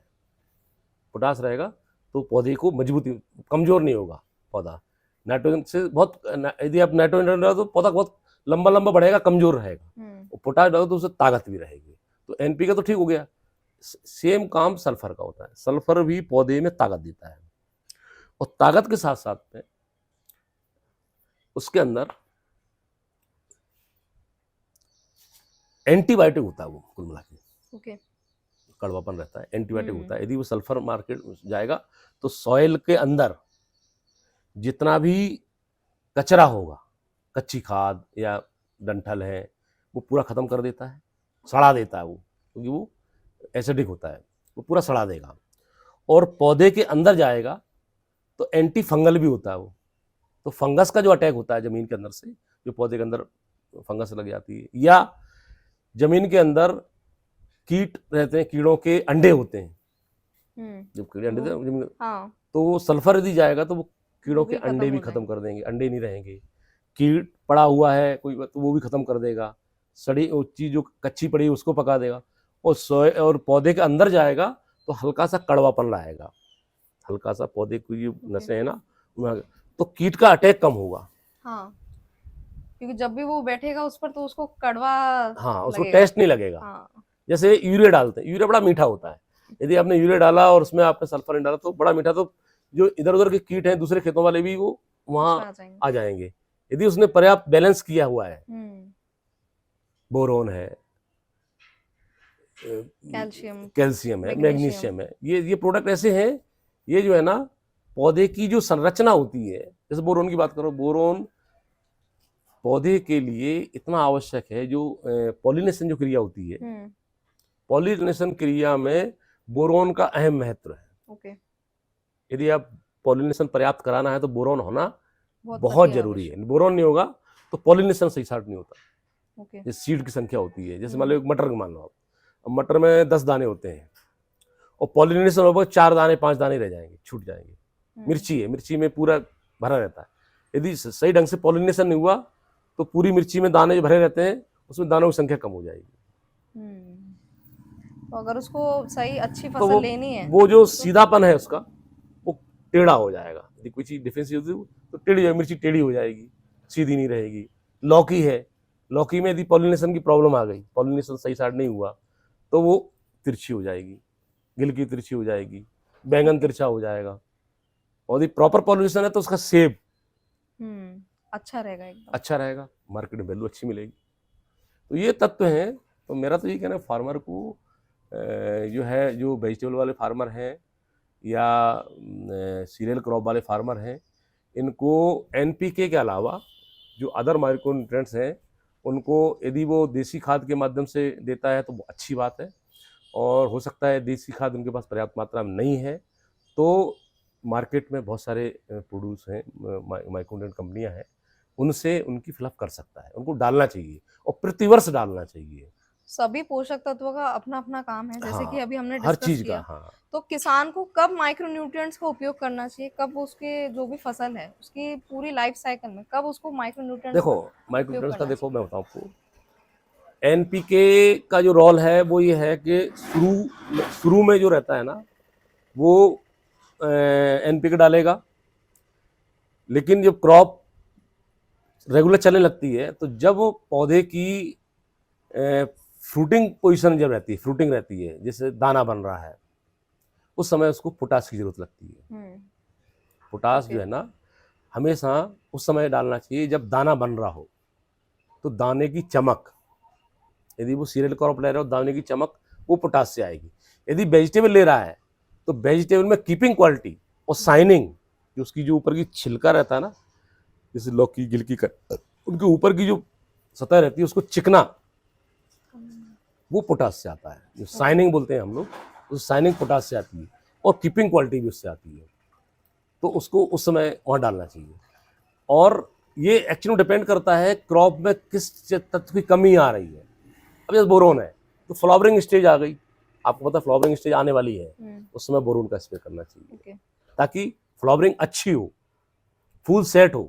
पोटास रहेगा तो पौधे को मजबूती, कमजोर नहीं होगा पौधा। नाइट्रोजन से बहुत, यदि आप नाइट्रोजन डालो तो पौधा बहुत लंबा लंबा बढ़ेगा, कमजोर रहेगा। और पोटास डालो तो उससे ताकत भी रहेगी। तो एनपीके तो ठीक हो गया। सेम काम सल्फर का होता है। सल्फर भी पौधे में ताकत देता है, और ताकत के साथ साथ में उसके अंदर एंटीबायोटिक होता है वो, कुल मिला के। ओके। कड़वापन रहता है, एंटीबायोटिक होता है। यदि वो सल्फर मार्केट जाएगा तो सॉइल के अंदर जितना भी कचरा होगा, कच्ची खाद या डंठल है, वो पूरा खत्म कर देता है, सड़ा देता है वो, क्योंकि वो एसिडिक होता है, वो पूरा सड़ा देगा। और पौधे के अंदर जाएगा तो एंटी फंगल भी होता है वो। तो फंगस का जो अटैक होता है जमीन के अंदर से, जो पौधे के अंदर फंगस लग जाती है, या जमीन के अंदर कीट रहते हैं, कीड़ों के अंडे होते हैं, जब कीड़े अंडे देते हैं जमीन, हाँ, तो वो सल्फर यदि जाएगा तो वो कीड़ों के भी खत्म अंडे भी हो खत्म कर देंगे, अंडे नहीं रहेंगे। कीट पड़ा हुआ है कोई तो वो भी खत्म कर देगा, सड़ी वो चीज जो कच्ची पड़ी है उसको पका देगा। और पौधे के अंदर जाएगा तो हल्का सा कड़वापन लाएगा, हल्का सा, पौधे की जो नसें है ना, तो कीट का अटैक कम होगा। हाँ, क्योंकि जब भी वो बैठेगा उस पर तो उसको कड़वा, हाँ, उसको लगेगा। टेस्ट नहीं लगेगा। हाँ, जैसे यूरिया डालते हैं, यूरिया बड़ा मीठा होता है। यदि आपने यूरिया डाला और उसमें आपने सल्फर नहीं डाला तो बड़ा मीठा, तो जो इधर उधर के कीट हैं दूसरे खेतों वाले भी वो वहां आ जाएंगे। यदि उसने पर्याप्त बैलेंस किया हुआ है, बोरोन है, कैल्शियम है, मैग्नीशियम है, ये प्रोडक्ट ऐसे हैं, ये जो है ना पौधे की जो संरचना होती है, जैसे बोरोन की बात करो, बोरोन पौधे के लिए इतना आवश्यक है। जो पॉलिनेशन जो क्रिया होती है, पॉलिनेशन क्रिया में बोरोन का अहम महत्व है। ओके। यदि आप पॉलिनेशन पर्याप्त कराना है तो बोरोन होना बहुत जरूरी है। बोरोन नहीं होगा तो पॉलिनेशन सही साट नहीं होता। ओके। जैसे सीड की संख्या होती है, जैसे मान लो एक मटर मान लो आप, अब मटर में 10 दाने होते हैं और पॉलिनेशन होगा 4 दाने 5 दाने रह जाएंगे, छूट जाएंगे। मिर्ची है, मिर्ची में पूरा भरा रहता है, यदि सही ढंग से पॉलिनेशन नहीं हुआ तो पूरी मिर्ची में दाने जो भरे रहते हैं उसमें दानों की संख्या कम हो जाएगी। तो अगर उसको सही अच्छी फसल लेनी है, वो जो सीधापन है उसका वो टेढ़ा हो जाएगा। यदि कोई चीज डिफेंसिव होती है तो टेढ़ी हो, मिर्ची टेढ़ी हो जाएगी, सीधी नहीं रहेगी। लौकी है, लौकी में यदि पॉलिनेशन की प्रॉब्लम आ गई, पॉलिनेशन सही साइड नहीं हुआ तो वो तिरछी हो जाएगी, गिलकी तिरछी हो जाएगी, बैंगन तिरछा हो जाएगा। और यदि प्रॉपर पॉलिनेशन है तो उसका सेब अच्छा रहेगा, एकदम अच्छा रहेगा, मार्केट में वैल्यू अच्छी मिलेगी। तो ये तत्व हैं। तो मेरा तो ये कहना है फार्मर को जो है, जो वेजिटेबल वाले फार्मर हैं या सीरियल क्रॉप वाले फार्मर हैं, इनको एनपीके के अलावा जो अदर माइक्रो न्यूट्रिएंट्स हैं उनको यदि वो देसी खाद के माध्यम से देता है तो अच्छी बात है। और हो सकता है देसी खाद उनके पास पर्याप्त मात्रा में नहीं है तो मार्केट में बहुत सारे प्रोड्यूस हैं, माइक्रो न्यूट्रिएंट कंपनियां हैं, उनसे उनकी फिलअप कर सकता है। उनको डालना चाहिए और प्रतिवर्ष डालना चाहिए। सभी पोषक तत्वों का अपना अपना काम है, जैसे कि अभी हमने हर डिस्कस चीज किया। का। हाँ, तो किसान को कब माइक्रो न्यूट्रिएंट्स का उपयोग करना चाहिए, कब उसके जो भी फसल है उसकी पूरी लाइफ साइकिल में कब उसको माइक्रो न्यूट्रिएंट्स देखो माइक्रो न्यूट्रिएंट्स का, देखो मैं बताऊं आपको, एनपीके का जो रोल है वो ये है कि शुरू में जो रहता है ना वो एनपीके डालेगा, लेकिन जब क्रॉप रेगुलर चलने लगती है तो जब वो पौधे की फ्रूटिंग पोजीशन जब रहती है, फ्रूटिंग रहती है, जैसे दाना बन रहा है, उस समय उसको पोटास की जरूरत लगती है। पोटास जो है ना हमेशा उस समय डालना चाहिए जब दाना बन रहा हो। तो दाने की चमक, यदि वो सीरियल क्रॉप ले रहा हो, दाने की चमक वो पोटास से आएगी। यदि वेजिटेबल ले रहा है तो वेजिटेबल में कीपिंग क्वालिटी और शाइनिंग, जो उसकी जो ऊपर की छिलका रहता है ना, जैसे लौकी गिलकी का, उनके ऊपर की जो सतह रहती है उसको चिकना, वो पोटास से आता है। जो शाइनिंग बोलते हैं हम लोग, उस शाइनिंग पोटास से आती है और कीपिंग क्वालिटी भी उससे आती है। तो उसको उस समय वहाँ डालना चाहिए। और ये एक्चुअली डिपेंड करता है क्रॉप में किस तत्व की कमी आ रही है। अब जैसे बोरोन है तो फ्लावरिंग स्टेज आ गई, आपको पता है फ्लावरिंग स्टेज आने वाली है, उस समय बोरोन का स्प्रे करना चाहिए ताकि फ्लावरिंग अच्छी हो, फूल सेट हो,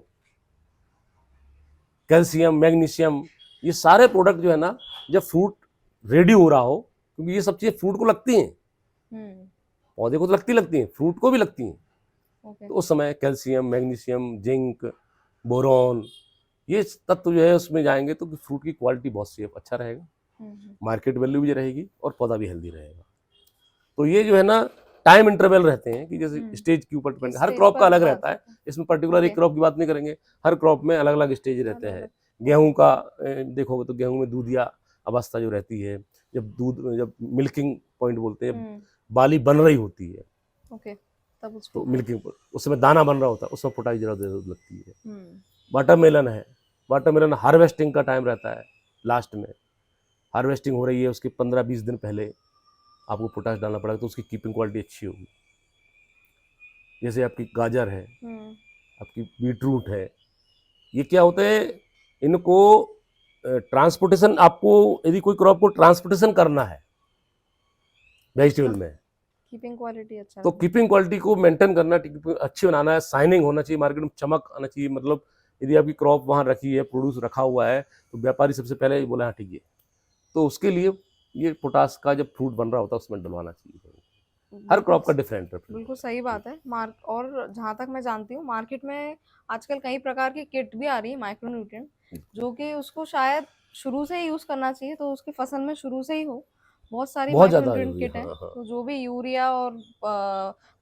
कैल्शियम, मैग्नीशियम, ये सारे प्रोडक्ट जो है ना, जब फ्रूट रेडी हो रहा हो, क्योंकि ये सब चीज़ें फ्रूट को लगती हैं, पौधे को तो लगती हैं, फ्रूट को भी लगती हैं। ओके। तो उस समय कैल्शियम, मैग्नीशियम, जिंक, बोरॉन, ये तत्व जो है उसमें जाएंगे तो फ्रूट की क्वालिटी बहुत सेफ अच्छा रहेगा, मार्केट वैल्यू भी रहेगी और पौधा भी हेल्दी रहेगा। तो ये जो है ना टाइम इंटरवल रहते हैं कि जैसे स्टेज के ऊपर डिपेंड, हर स्टेज क्रॉप पर का अलग बात रहता है, होता इसमें पर्टिकुलर एक ओके। क्रॉप की बात नहीं करेंगे, हर क्रॉप में अलग अलग स्टेज रहते हैं। गेहूं का देखोगे तो गेहूं में दूधिया अवस्था जो रहती है, जब मिल्किंग पॉइंट बोलते हैं, बाली बन रही होती है, ओके, तब उसको तो मिल्किंग उस समय दाना बन रहा होता है, उसमें पोटाश जरूरत लगती है। वाटरमेलन है, वाटरमेलन हार्वेस्टिंग का टाइम रहता है, लास्ट में हार्वेस्टिंग हो रही है उसके 15-20 दिन पहले आपको पोटाश डालना पड़ेगा, तो उसकी कीपिंग क्वालिटी अच्छी होगी। जैसे आपकी गाजर है, आपकी बीटरूट है, ये क्या होता है, इनको ट्रांसपोर्टेशन, आपको यदि कोई क्रॉप को ट्रांसपोर्टेशन करना है वेजिटेबल में, कीपिंग क्वालिटी अच्छा तो कीपिंग क्वालिटी को मेंटेन करना, अच्छी बनाना है, शाइनिंग होना चाहिए, मार्केट में चमक आना चाहिए। मतलब यदि आपकी क्रॉप वहाँ रखी है, प्रोड्यूस रखा हुआ है, तो व्यापारी सबसे पहले ये बोला हाँ ठीक है, तो उसके लिए ये पोटास का जब फ्रूट बन रहा होता है उसमें डलवाना चाहिए। हर क्रॉप का डिफरेंट है। बिल्कुल सही बात है। और जहाँ तक मैं जानती हूँ मार्केट में आजकल कई प्रकार की किट भी आ रही है माइक्रो न्यूट्रिएंट, जो कि उसको शायद शुरू से ही यूज़ करना चाहिए, तो उसकी फसल में शुरू से ही हो। बहुत सारी बहुत माइक्रो ज़्यादा न्यूट्रिएंट जरूरी है, किट है, हाँ हाँ। तो जो भी यूरिया और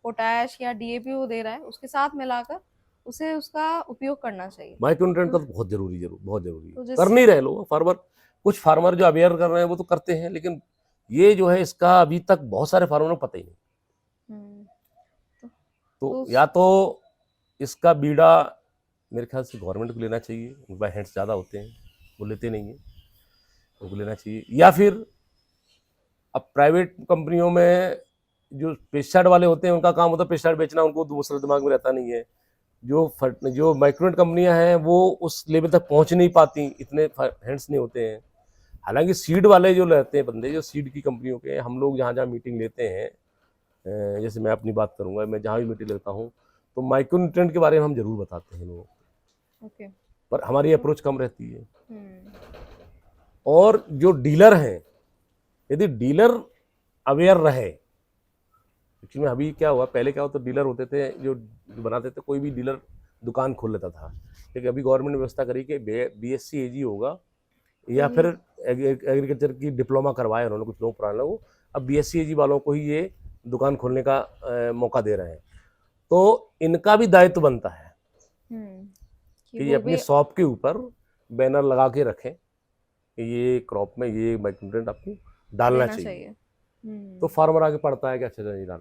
पोटैश या डीएपी वो दे रहा है उसके साथ मिलाकर उसे उसका उपयोग करना चाहिए। माइक्रोन्यूट्रिएंट तो का तो बहुत जरूरी है, तो जिस कर नहीं रहे लोग फार्मर, कुछ फार्मर जो अवेयर कर रहे हैं वो तो करते हैं, लेकिन ये जो है इसका अभी तक बहुत सारे फार्मरों को पता ही नहीं। तो या तो इसका बीड़ा मेरे ख्याल से गवर्नमेंट को लेना चाहिए, उनके पास हैंड्स ज़्यादा होते हैं, वो लेते नहीं हैं, उनको लेना चाहिए। या फिर अब प्राइवेट कंपनियों में जो पेस्टिसाइड वाले होते हैं उनका काम होता है पेस्टिसाइड बेचना, उनको दूसरा दिमाग में रहता नहीं है। जो माइक्रोनेट कंपनियां हैं वो उस लेवल तक पहुंच नहीं पाती, इतने हैंड्स नहीं होते हैं। हालांकि सीड वाले जो रहते हैं बंदे, जो सीड की कंपनियों के, हम लोग जहाँ जहाँ मीटिंग लेते हैं, जैसे मैं अपनी बात करूंगा, मैं जहाँ भी मीटिंग लेता हूँ तो माइक्रोन्यूट्रिएंट के बारे में हम जरूर बताते हैं लोगों को, पर हमारी अप्रोच कम रहती है। और जो डीलर हैं, यदि डीलर अवेयर रहे, एक्चुअली में अभी क्या हुआ, पहले क्या होता, डीलर होते थे जो बनाते थे, कोई भी डीलर दुकान खोल लेता था, लेकिन अभी गवर्नमेंट ने व्यवस्था करी कि BSc AG होगा या फिर एग्रीकल्चर की डिप्लोमा करवाए उन्होंने कुछ लोग पुराने लोग, अब BSc AG वालों को ही ये दुकान खोलने का मौका दे रहे हैं। तो इनका भी दायित्व बनता है कि ये अपनी शॉप के ऊपर बैनर लगा के रखें कि ये क्रॉप में ये माइक्रोन्यूट्रिएंट आपको डालना चाहिए। तो फार्मर आगे पढ़ता है कि अच्छा नहीं डाल,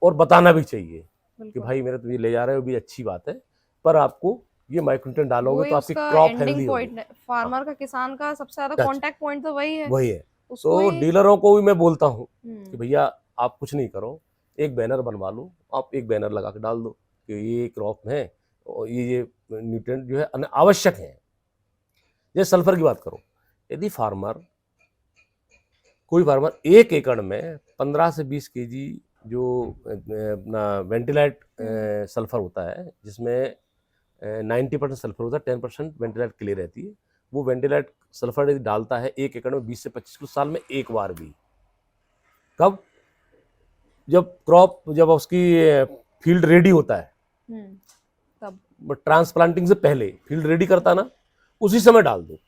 और बताना भी चाहिए कि भाई मेरे तो ये ले जा रहे हो भी अच्छी बात है, पर आपको ये माइक्रोन्यूट्रिएंट डालोगे तो आपकी क्रॉप हेल्दी होगी। फार्मर का, किसान का सबसे ज्यादा कांटेक्ट पॉइंट तो वही है। तो डीलरों को भी मैं बोलता हूँ कि भैया आप कुछ नहीं करो, एक बैनर बनवा लो, आप एक बैनर लगा के डाल दो कि ये क्रॉप है और ये न्यूट्रिएंट जो है आवश्यक है। जैसे सल्फर की बात करो, यदि कोई फार्मर 1 एकड़ में 15 से 20 kg जो अपना वेंटिलाइट सल्फर होता है, जिसमें 90% सल्फर होता है, 10% वेंटिलाइट क्ले रहती है, वो वेंटिलाइट सल्फर यदि डालता है 1 एकड़ में 20 से 25 किलो साल में एक बार भी। कब? जब उसकी फील्ड रेडी होता है, तब ट्रांसप्लांटिंग से पहले फील्ड रेडी करता ना, उसी समय डाल दो,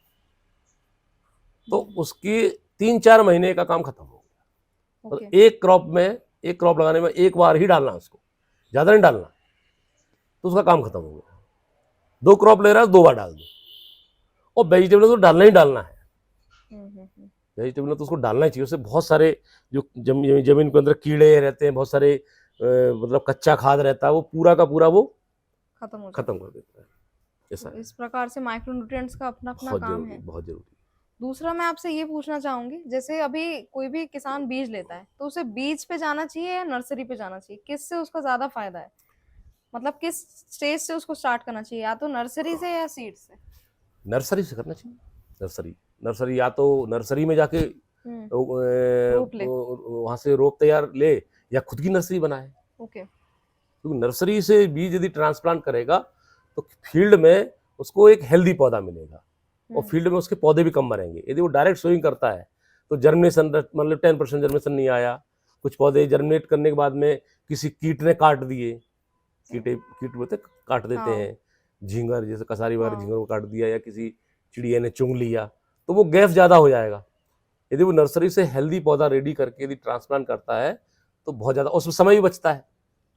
तो उसकी 3-4 महीने का काम खत्म हो गया। तो एक क्रॉप लगाने में एक बार ही डालना, उसको ज्यादा नहीं डालना, तो उसका काम खत्म हो गया। 2 क्रॉप ले रहा है, 2 बार डाल दो। और वेजिटेबल तो डालना ही डालना है, वेजिटेबल तो उसको डालना ही चाहिए। उससे बहुत सारे जो जमीन के अंदर कीड़े रहते हैं, बहुत सारे मतलब कच्चा खाद रहता है, वो पूरा का पूरा वो खत्म कर देता है। ऐसा इस प्रकार से माइक्रोन्यूट्रिएंट्स का अपना अपना काम है, बहुत जरूरी। दूसरा मैं आपसे ये पूछना चाहूंगी, जैसे अभी कोई भी किसान बीज लेता है तो उसे बीज पे जाना चाहिए या नर्सरी पे जाना चाहिए, किससे उसका ज्यादा फायदा है? मतलब किस स्टेज से उसको स्टार्ट करना चाहिए, या तो नर्सरी से या सीड से? नर्सरी से करना चाहिए। नर्सरी या तो नर्सरी में जाके वहां से रोप तैयार ले, या खुद की नर्सरी बनाए। ओके। क्योंकि नर्सरी से बीज यदि ट्रांसप्लांट करेगा तो फील्ड में उसको एक हेल्दी पौधा मिलेगा और फील्ड में उसके पौधे भी कम मरेंगे। यदि वो डायरेक्ट सोइंग करता है तो जर्मिनेशन मतलब 10% जर्मिनेशन नहीं आया, कुछ पौधे जर्मिनेट करने के बाद में किसी कीट ने काट दिए, कीट बोलते काट देते हाँ। हैं, झींगर जैसे कसारी वगैरह हाँ। झींगर को काट दिया या किसी चिड़िया ने चुंग लिया, तो वो गैस ज़्यादा हो जाएगा। यदि वो नर्सरी से हेल्दी पौधा रेडी करके यदि ट्रांसप्लांट करता है तो बहुत ज़्यादा उसमें समय भी बचता है।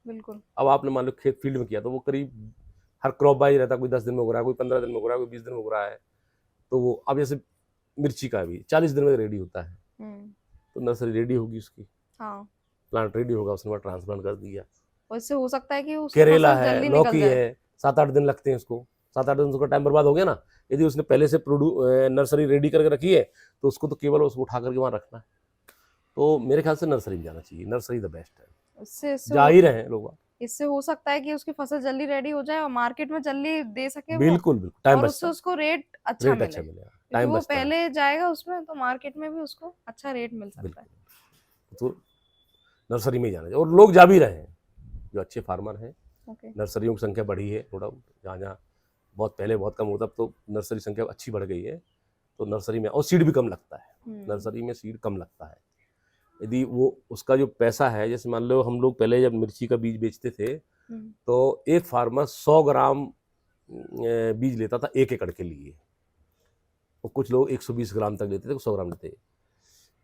बिल्कुल। अब आपने मान लो खेत फील्ड में किया तो वो करीब हर क्रॉप वाइज रहता है, कोई 10 दिन में उग रहा है, कोई 15 दिन में उग रहा है, कोई 20 दिन में उग रहा है, तो वो अब जैसे मिर्ची का भी 40 दिन में रेडी होता है, तो नर्सरी रेडी होगी उसकी, हाँ। प्लांट रेडी होगा, उसने ट्रांसप्लांट कर दिया। और इससे हो सकता है कि उसकी करेला फसल है, जल्दी निकल लौकी जाए। है, 7-8 दिन लगते हैं उसको, 7-8 दिन उसका टाइम बर्बाद हो गया ना। यदि उसने पहले से नर्सरी रेडी करके रखी है तो उसको तो केवल उसको उठा करके वहाँ रखना है। तो मेरे ख्याल से नर्सरी में जाना चाहिए, नर्सरी द बेस्ट है। इससे जा ही रहे हैं लोग, इससे हो सकता है कि उसकी फसल जल्दी रेडी हो जाए और मार्केट में जल्दी दे सके वो, बिल्कुल बिल्कुल टाइम और उससे बचता है, उसको रेट अच्छा रेट मिले, अच्छा मिलेगा, क्योंकि टाइम वो बचता है। पहले जाएगा उसमें तो मार्केट में भी उसको अच्छा रेट मिल सकता है। बिल्कुल, तो नर्सरी में ही जाना चाहिए और लोग जा भी रहे हैं, जो अच्छे फार्मर हैं। ओके। नर्सरियों की संख्या बढ़ी है थोड़ा, जहाँ जहाँ बहुत पहले बहुत कम होता, अब तो नर्सरी संख्या अच्छी बढ़ गई है, तो नर्सरी में और सीड भी कम लगता है, नर्सरी में सीड कम लगता है। यदि वो उसका जो पैसा है, जैसे मान लो हम लोग पहले जब मिर्ची का बीज बेचते थे तो एक फार्मर 100 ग्राम बीज लेता था 1 एकड़ के लिए, और कुछ लोग 120 ग्राम तक लेते थे, 100 ग्राम लेते।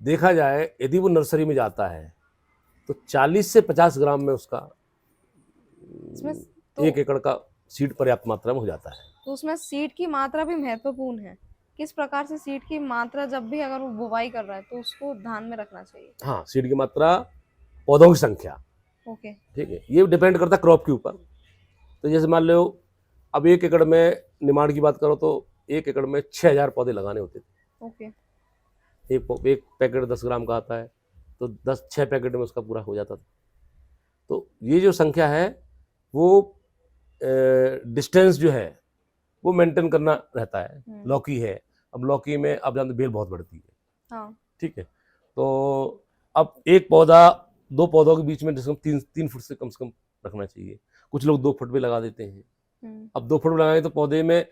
देखा जाए यदि वो नर्सरी में जाता है तो 40 से 50 ग्राम में उसका तो 1 एकड़ का सीड पर्याप्त मात्रा में हो जाता है। तो उसमें सीड की मात्रा भी महत्वपूर्ण है। किस प्रकार से सीड की मात्रा, जब भी अगर वो बुवाई कर रहा है तो उसको ध्यान में रखना चाहिए? हाँ, सीड की मात्रा, पौधों की संख्या, ओके। ठीक है, ये डिपेंड करता है क्रॉप के ऊपर। तो जैसे मान लो अब 1 एकड़ में निमाड़ की बात करो तो 1 एकड़ में 6000 पौधे लगाने होते थे। ओके। एक पैकेट 10 ग्राम का आता है तो 6 पैकेट में उसका पूरा हो जाता था। तो ये जो संख्या है वो डिस्टेंस जो है वो मेंटेन करना रहता है। लौकी है, अब लौकी में आप जानते बेल बहुत बढ़ती है, हाँ। ठीक है, तो अब एक पौधा 2 पौधों के बीच में 3 फुट से कम रखना चाहिए। कुछ लोग 2 फुट भी लगा देते हैं। अब 2 फुट लगाएंगे तो पौधे में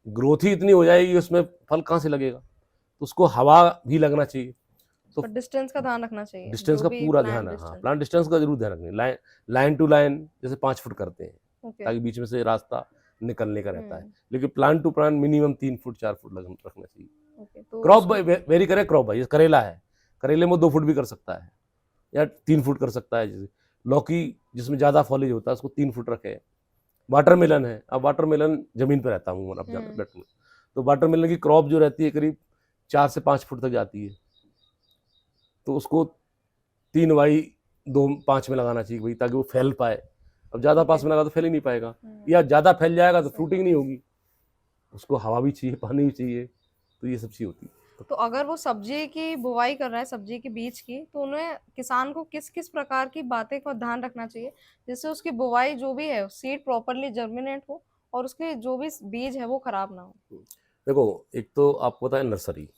ग्रोथ ही इतनी हो जाएगी, उसमें फल कहाँ से लगेगा, तो उसको हवा भी लगना चाहिए। तो डिस्टेंस का ध्यान रखना चाहिए, डिस्टेंस का पूरा ध्यान है, हाँ, प्लांट डिस्टेंस का जरूर ध्यान रखना। लाइन टू लाइन जैसे 5 फुट करते हैं ताकि बीच में से रास्ता निकलने का रहता है, लेकिन plant to plant minimum 3 foot 4 foot रखना चाहिए। क्रॉप वेरी करे, क्रॉप भाई करेला है, करेले में 2 फुट भी कर सकता है या 3 फुट कर सकता है। जैसे लौकी जिसमें ज़्यादा फॉलेज होता है उसको 3 फुट रखे। वाटरमेलन है, अब वाटरमेलन जमीन पर रहता हूँ अब बैठूँ, तो वाटरमेलन की क्रॉप जो रहती है करीब 4 से 5 फुट तक जाती है, तो उसको 3x2-5 में लगाना चाहिए भाई, ताकि वो फैल पाए। अब ज़्यादा पास में लगा तो फैल ही नहीं पाएगा, या ज़्यादा फैल जाएगा तो फ्रूटिंग नहीं होगी, उसको हवा भी चाहिए, पानी भी चाहिए, तो ये सब चीज़ होती है। तो अगर वो सब्जी की बुवाई कर रहा है, सब्जी के बीज की, तो उन्हें किसान को किस किस प्रकार की बातें का ध्यान रखना चाहिए जिससे उसकी बुवाई जो भी है सीड प्रॉपरली जर्मिनेट हो और उसके जो भी बीज है वो खराब ना हो? देखो, एक तो आपको पता है नर्सरी,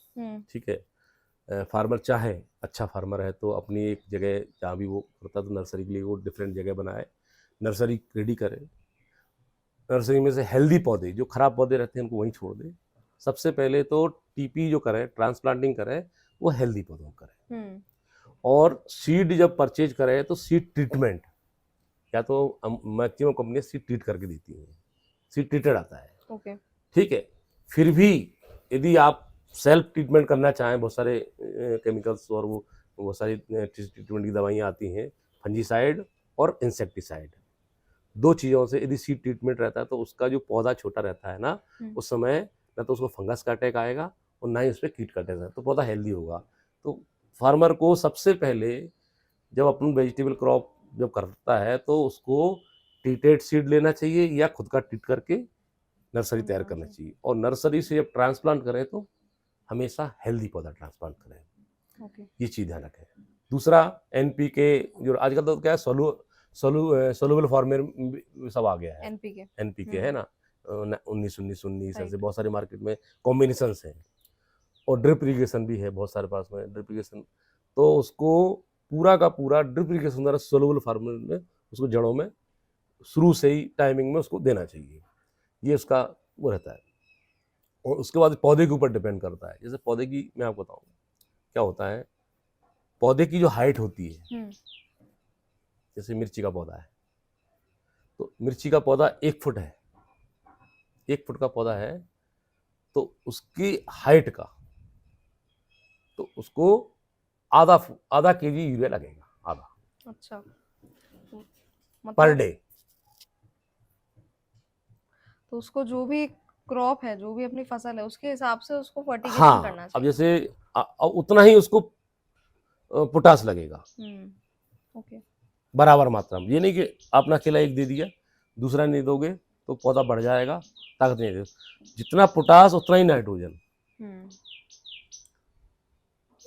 ठीक है, फार्मर चाहे अच्छा फार्मर है तो अपनी एक जगह जहाँ भी वो करता तो नर्सरी के लिए वो डिफरेंट जगह बनाए, नर्सरी रेडी करे, नर्सरी में से हेल्दी पौधे, जो खराब पौधे रहते हैं उनको वहीं छोड़ दे। सबसे पहले तो टीपी जो करें, ट्रांसप्लांटिंग करें, वो हेल्दी पौधों करें। और सीड जब परचेज करें तो सीड ट्रीटमेंट, या तो मैक्सिमम कंपनी सीड ट्रीट करके देती हैं, सीड ट्रीटेड आता है, ओके, ठीक है। फिर भी यदि आप सेल्फ ट्रीटमेंट करना चाहें, बहुत सारे केमिकल्स और वो बहुत सारी ट्रीटमेंट की दवाइयाँ आती हैं, फंजीसाइड और इंसेक्टिसाइड, 2 चीज़ों से यदि सीड ट्रीटमेंट रहता है तो उसका जो पौधा छोटा रहता है ना, उस समय ना तो उसको फंगस का अटैक आएगा और ना ही उस पर कीट का अटैक आएगा, तो पौधा हेल्दी होगा। तो फार्मर को सबसे पहले जब अपन वेजिटेबल क्रॉप जब करता है तो उसको ट्रीटेड सीड लेना चाहिए या खुद का ट्रीट करके नर्सरी तैयार करना चाहिए, और नर्सरी से जब ट्रांसप्लांट करें तो हमेशा हेल्दी पौधा ट्रांसप्लांट करें। ओके। ये चीज़ ध्यान रखें। दूसरा एनपीके, जो आजकल तो क्या है, सोलुबल फॉर्मेट सब आ गया है, एनपीके है ना, 19-19-19 ऐसे बहुत सारे मार्केट में कॉम्बिनेशंस हैं, और ड्रिप इरीगेशन भी है बहुत सारे पास में, ड्रिप इरीगेशन, तो उसको पूरा का पूरा ड्रिप इरीगेशन द्वारा सोलुबल फॉर्मेट में उसको जड़ों में शुरू से ही टाइमिंग में उसको देना चाहिए, ये उसका वो रहता है। और उसके बाद पौधे के ऊपर डिपेंड करता है। जैसे पौधे की मैं आपको बताऊँ क्या होता है, पौधे की जो हाइट होती है, जैसे मिर्ची का पौधा है, तो मिर्ची का पौधा 1 फुट है, 1 फुट का पौधा है, तो उसकी हाइट का, तो उसको आधा केजी यूरिया लगेगा, आधा अच्छा, तो पर मतलब डे। तो उसको जो भी क्रॉप है, जो भी अपनी फसल है, उसके हिसाब से उसको फर्टिगेशन हाँ, करना अब चाहिए। जैसे उतना ही उसको पोटास लगेगा, ओके। बराबर मात्रा में। ये नहीं कि आपने अकेला एक दे दिया, दूसरा नहीं दोगे तो पौधा बढ़ जाएगा, ताकत नहीं देगा। जितना पोटास उतना ही नाइट्रोजन।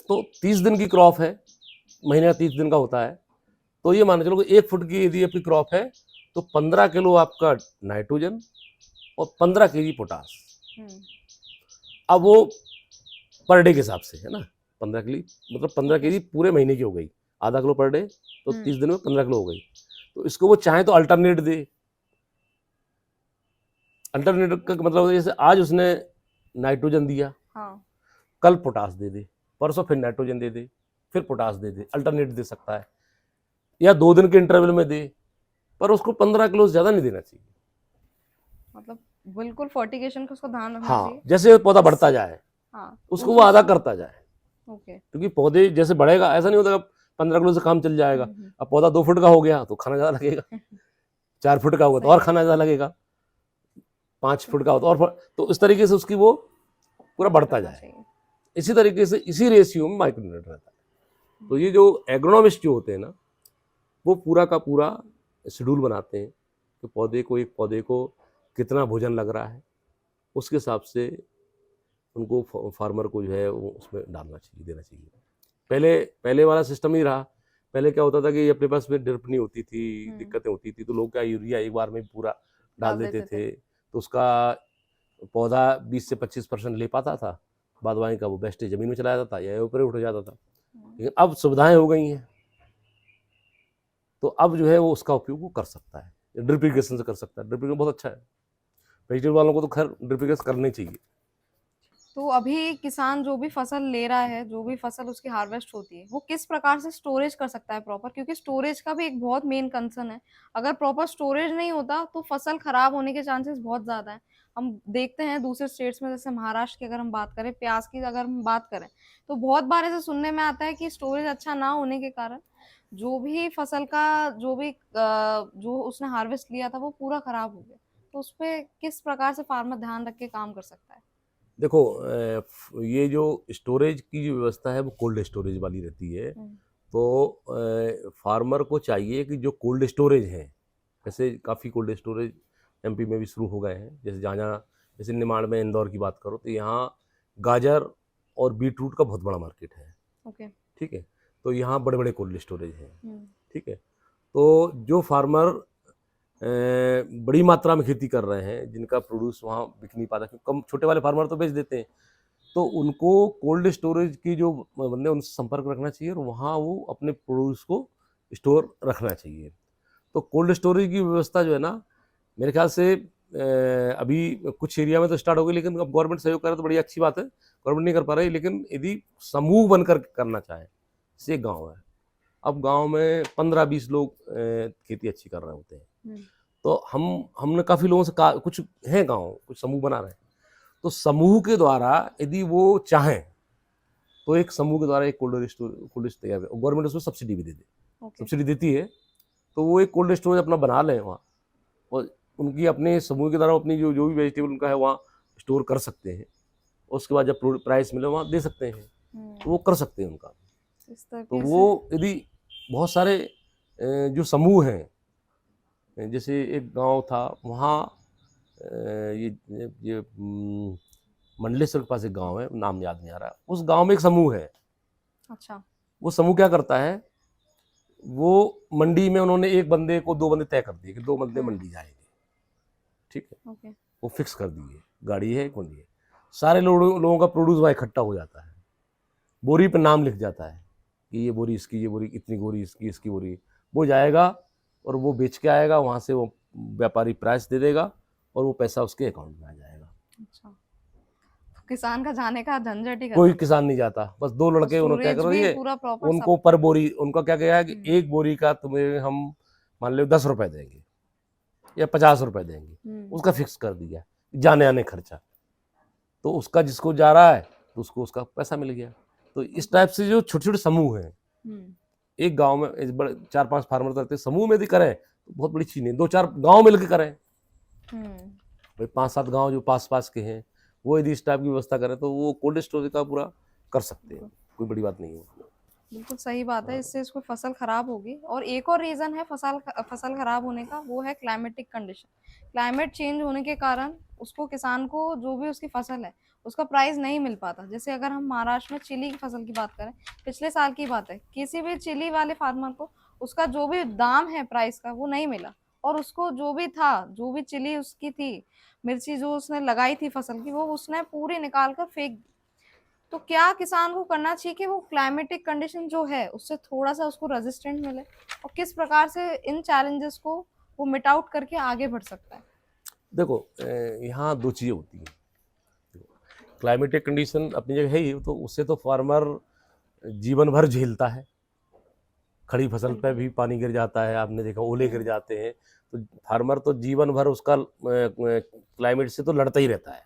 तो 30 दिन की क्रॉप है, महीने का 30 दिन का होता है, तो ये मान के चलो कि 1 फुट की यदि आपकी क्रॉप है तो 15 किलो आपका नाइट्रोजन और 15 केजी पोटास। अब वो पर डे के हिसाब से है ना, 15 किलो मतलब 15 केजी पूरे महीने की हो गई, आधा किलो पर डे, तो 30 दिन में 15 किलो हो गई। तो इसको वो चाहे तो अल्टरनेट दे। अल्टरनेट का मतलब जैसे आज उसने नाइट्रोजन दिया, हाँ, कल पोटास दे दे, परसों फिर नाइट्रोजन दे दे, फिर पोटास दे दे, अल्टरनेट दे सकता है, या 2 दिन के इंटरवल में दे, पर उसको 15 किलो से ज्यादा नहीं देना चाहिए। मतलब बिल्कुल फर्टिगेशन का उसको ध्यान रखना हाँ, चाहिए। जैसे पौधा बढ़ता जाए हाँ, उसको वो आधा करता जाए, ओके। क्योंकि पौधे जैसे बढ़ेगा ऐसा नहीं होता 15 किलो से काम चल जाएगा। अब पौधा 2 फुट का हो गया तो खाना ज्यादा लगेगा, 4 फुट का होगा तो और सही खाना ज्यादा लगेगा, 5 फुट का हो तो और तो इस तरीके से उसकी वो पूरा बढ़ता करना जाए। चाहिए। इसी तरीके से इसी रेशियो में माइक्रोन्यूट्रिएंट रहता है। तो ये जो एग्रोनॉमिस्ट जो होते हैं ना, वो पूरा का पूरा शेड्यूल बनाते हैं कि पौधे को, एक पौधे को कितना भोजन लग रहा है, उसके हिसाब से उनको फार्मर को जो है वो उसमें डालना चाहिए, देना चाहिए। पहले वाला सिस्टम ही रहा। पहले क्या होता था कि अपने पास में ड्रिप नहीं होती थी, दिक्कतें होती थी, तो लोग क्या यूरिया एक बार में पूरा डाल देते थे, तो उसका पौधा 20 से 25% ले पाता था, बाद वाई का वो वेस्टेज जमीन में चला जाता था या ऊपर उठ जाता था। लेकिन अब सुविधाएं हो गई हैं, तो अब जो है वो उसका उपयोग वो कर सकता है, ड्रिप इरिगेशन से कर सकता है। ड्रिप इरिगेशन बहुत अच्छा है, वेजिटेबल वालों को तो खैर ड्रिप इरिगेशन करना ही चाहिए। तो अभी किसान जो भी फसल ले रहा है, जो भी फसल उसकी हार्वेस्ट होती है, वो किस प्रकार से स्टोरेज कर सकता है प्रॉपर? क्योंकि स्टोरेज का भी एक बहुत मेन कंसर्न है। अगर प्रॉपर स्टोरेज नहीं होता तो फसल खराब होने के चांसेस बहुत ज्यादा है। हम देखते हैं दूसरे स्टेट्स में, जैसे महाराष्ट्र की अगर हम बात करें, प्याज की अगर हम बात करें, तो बहुत बार ऐसे सुनने में आता है कि स्टोरेज अच्छा ना होने के कारण जो भी फसल का जो उसने हार्वेस्ट लिया था वो पूरा खराब हो गया। तो उस पर किस प्रकार से फार्मर ध्यान रख के काम कर सकता है? देखो, ये जो स्टोरेज की जो व्यवस्था है वो कोल्ड स्टोरेज वाली रहती है। तो फार्मर को चाहिए कि जो कोल्ड स्टोरेज है, जैसे काफ़ी कोल्ड स्टोरेज एमपी में भी शुरू हो गए हैं। जैसे जहाँ जैसे निमाड़ में, इंदौर की बात करो तो यहाँ गाजर और बीटरूट का बहुत बड़ा मार्केट है। ओके। ठीक है, तो यहाँ बड़े बड़े कोल्ड स्टोरेज हैं। ठीक है, तो जो फार्मर बड़ी मात्रा में खेती कर रहे हैं, जिनका प्रोड्यूस वहाँ बिक नहीं पाता, क्योंकि कम छोटे वाले फार्मर तो बेच देते हैं, तो उनको कोल्ड स्टोरेज की जो बंदे उनसे संपर्क रखना चाहिए और वहाँ वो अपने प्रोड्यूस को स्टोर रखना चाहिए। तो कोल्ड स्टोरेज की व्यवस्था जो है ना, मेरे ख्याल से अभी कुछ एरिया में तो स्टार्ट हो गई, लेकिन अब गवर्नमेंट सहयोग करे तो बड़ी अच्छी बात है। गवर्नमेंट नहीं कर पा रही, लेकिन यदि समूह बनकर करना चाहे, जैसे एक गाँव है, अब गांव में 15-20 लोग खेती अच्छी कर रहे होते हैं, तो हमने काफ़ी लोगों से कहा, कुछ हैं गांव, कुछ समूह बना रहे हैं, तो समूह के द्वारा यदि वो चाहें तो एक समूह के द्वारा एक कोल्ड स्टोरेज तैयार, गवर्नमेंट उसमें सब्सिडी भी दे दे, सब्सिडी देती है, तो वो एक कोल्ड स्टोरेज अपना बना लें वहाँ, और उनकी अपने समूह के द्वारा अपनी जो जो भी वेजिटेबल उनका है वहाँ स्टोर कर सकते हैं, उसके बाद जब प्राइस मिले वहाँ दे सकते हैं, तो वो कर सकते हैं उनका। तो वो यदि बहुत सारे जो समूह हैं, जैसे एक गांव था वहाँ, ये मंडलेश्वर के पास एक गांव है, नाम याद नहीं आ रहा, उस गांव में एक समूह है। अच्छा। वो समूह क्या करता है, वो मंडी में उन्होंने एक बंदे को, 2 बंदे तय कर दिए कि 2 बंदे मंडी जाएंगे। ठीक है, okay. वो फिक्स कर दिए, गाड़ी है, एक मंडी है, सारे लोगों का प्रोड्यूस वहाँ इकट्ठा हो जाता है, बोरी पर नाम लिख जाता है कि ये बोरी इसकी, इतनी बोरी इसकी, इसकी बोरी, वो जाएगा और वो बेच के आएगा, वहाँ से वो व्यापारी प्राइस दे देगा और वो पैसा उसके अकाउंट में आ जाएगा। अच्छा, तो किसान का जाने का झंझट ही कोई खत्म। किसान नहीं जाता, बस 2 लड़के उन्होंने क्या स्टोरेज कर भी दिए, पूरा प्रॉपर उनको सब। पर बोरी, उनका क्या गया है कि हम्म। 1 बोरी का तुम्हें हम मान लो 10 रुपए देंगे या 50 रुपए देंगे, उसका फिक्स कर दिया जाने आने खर्चा, तो उसका जिसको जा रहा है तो उसको उसका पैसा मिल गया। तो इस टाइप से जो छोटे छोटे समूह हैं, एक गांव में इस बड़े 4-5 फार्मर रहते हैं, समूह में यदि करें तो बहुत बड़ी चीज नहीं, 2-4 गांव मिलकर करें, भाई 5-7 गांव जो पास पास के हैं वो यदि इस टाइप की व्यवस्था करें तो वो कोल्ड स्टोरेज का पूरा कर सकते हैं, कोई बड़ी बात नहीं है। बिल्कुल सही बात है, इससे इसको फसल खराब होगी। और एक और रीजन है फसल खराब होने का, वो है क्लाइमेटिक कंडीशन। क्लाइमेट चेंज होने के कारण उसको, किसान को जो भी उसकी फसल है उसका प्राइस नहीं मिल पाता। जैसे अगर हम महाराष्ट्र में चिली की फसल की बात करें, पिछले साल की बात है, किसी भी चिली वाले फार्मर को उसका जो भी दाम है प्राइस का वो नहीं मिला, और उसको जो भी था, जो भी चिली उसकी थी, मिर्ची जो उसने लगाई थी फसल की, वो उसने पूरी निकाल कर फेंक दी। तो क्या किसान को करना चाहिए कि वो क्लाइमेटिक कंडीशन जो है उससे थोड़ा सा उसको रेजिस्टेंट मिले, और किस प्रकार से इन चैलेंजेस को वो मिट आउट करके आगे बढ़ सकता है? देखो यहाँ 2 चीज़ें होती हैं। क्लाइमेटिक कंडीशन अपनी जगह है ही, तो उससे तो फार्मर जीवन भर झेलता है, खड़ी फसल पे भी पानी गिर जाता है, आपने देखा ओले गिर जाते हैं, तो फार्मर तो जीवन भर उसका क्लाइमेट से तो लड़ता ही रहता है,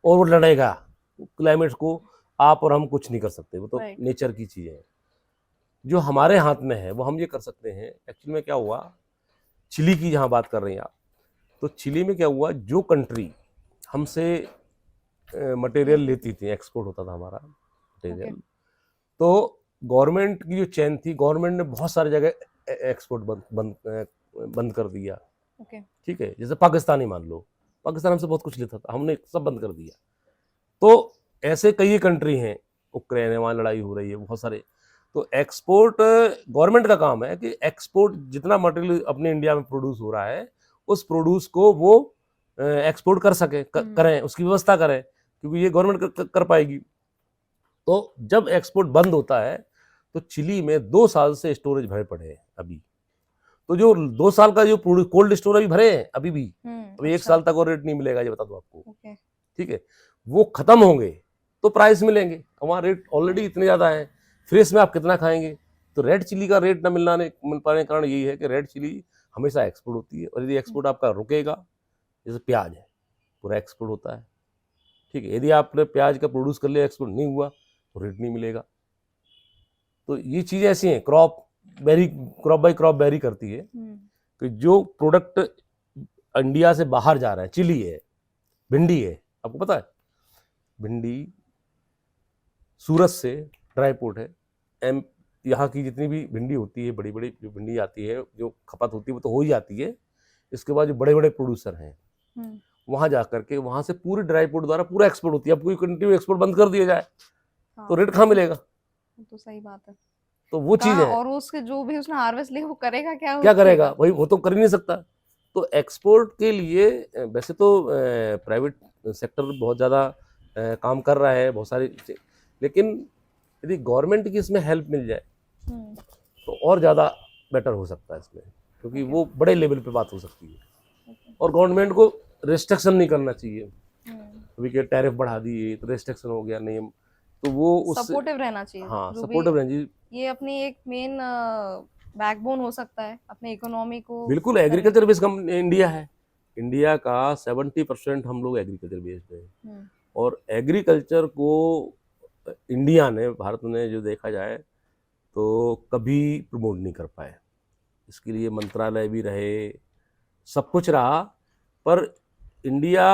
और वो लड़ेगा। क्लाइमेट को आप और हम कुछ नहीं कर सकते, वो तो Right. नेचर की चीज़ है। जो हमारे हाथ में है वो हम ये कर सकते हैं। एक्चुअली में क्या हुआ, चिली की जहाँ बात कर रहे हैं आप, तो चिली में क्या हुआ, जो कंट्री हमसे मटेरियल लेती थी, एक्सपोर्ट होता था हमारा मटेरियल, तो गवर्नमेंट की जो चैन थी, गवर्नमेंट ने बहुत सारी जगह एक्सपोर्ट बंद कर दिया। ठीक है, जैसे पाकिस्तान ही मान लो, पाकिस्तान हमसे बहुत कुछ लेता था, हमने सब बंद कर दिया। तो ऐसे कई कंट्री हैं, उक्रेन है, वहाँ लड़ाई हो रही है, बहुत सारे। तो एक्सपोर्ट गवर्नमेंट का काम है कि एक्सपोर्ट जितना मटेरियल अपने इंडिया में प्रोड्यूस हो रहा है, उस प्रोड्यूस को वो एक्सपोर्ट कर सके, करें, उसकी व्यवस्था करें, क्योंकि ये गवर्नमेंट कर पाएगी। तो जब एक्सपोर्ट बंद होता है तो चिली में 2 साल से स्टोरेज भरे पड़े हैं अभी, तो जो 2 साल का जो कोल्ड स्टोर अभी भरे हैं अभी भी, अभी 1 साल तक और रेट नहीं मिलेगा, ये बता दो आपको। ठीक है, वो खत्म होंगे तो प्राइस मिलेंगे, वहाँ रेट ऑलरेडी इतने ज़्यादा है, फ्रेश में आप कितना खाएंगे। तो रेड चिली का रेट न मिल पाने का कारण यही है कि रेड चिली हमेशा एक्सपोर्ट होती है, और यदि एक्सपोर्ट आपका रुकेगा, जैसे प्याज है पूरा एक्सपोर्ट होता है, ठीक है, यदि आपने प्याज का प्रोड्यूस कर लिया, एक्सपोर्ट नहीं हुआ तो रेट नहीं मिलेगा। तो ये चीज़ें ऐसी हैं, क्रॉप बाई क्रॉप वेरी करती है कि जो प्रोडक्ट इंडिया से बाहर जा रहा है, चिली है, भिंडी है, आपको पता है भिंडी सूरत से ड्राई पोर्ट है, यहाँ की जितनी भी भिंडी होती है, बड़ी बड़ी जो भिंडी आती है, जो खपत होती है वो तो हो ही जाती है। इसके बाद जो बड़े बड़े प्रोड्यूसर हैं वहाँ जा करके, वहाँ से पूरी ड्राई पोर्ट द्वारा पूरा एक्सपोर्ट होती है। अब कोई कंटिन्यू एक्सपोर्ट बंद कर दिया जाए तो रेट कहाँ मिलेगा? तो सही बात है, तो वो चीज़ है। और उसके जो भी उसने हार्वेस्ट लिया वो करेगा क्या करेगा, वही, वो तो कर ही नहीं सकता। तो एक्सपोर्ट के लिए वैसे तो प्राइवेट सेक्टर बहुत ज़्यादा काम कर रहा है, बहुत सारी, लेकिन यदि गवर्नमेंट की इसमें हेल्प मिल जाए तो और ज़्यादा बेटर हो सकता है इसमें, क्योंकि वो बड़े लेवल पे बात हो सकती है। और गवर्नमेंट को रेस्ट्रिक्शन नहीं करना चाहिए, अभी के टैरिफ बढ़ा दिए तो रेस्ट्रिक्शन हो गया नियम, तो वो उस सपोर्टिव रहना चाहिए। हाँ, सपोर्टिव रहना चाहिए। ये अपनी एक मेन बैकबोन हो सकता है अपने इकोनॉमी को। बिल्कुल, एग्रीकल्चर बेस्ड इंडिया है, इंडिया का 70% हम लोग एग्रीकल्चर बेस्ड है, और एग्रीकल्चर को इंडिया ने, भारत ने जो देखा जाए तो कभी प्रमोट नहीं कर पाए। इसके लिए मंत्रालय भी रहे, सब कुछ रहा, पर इंडिया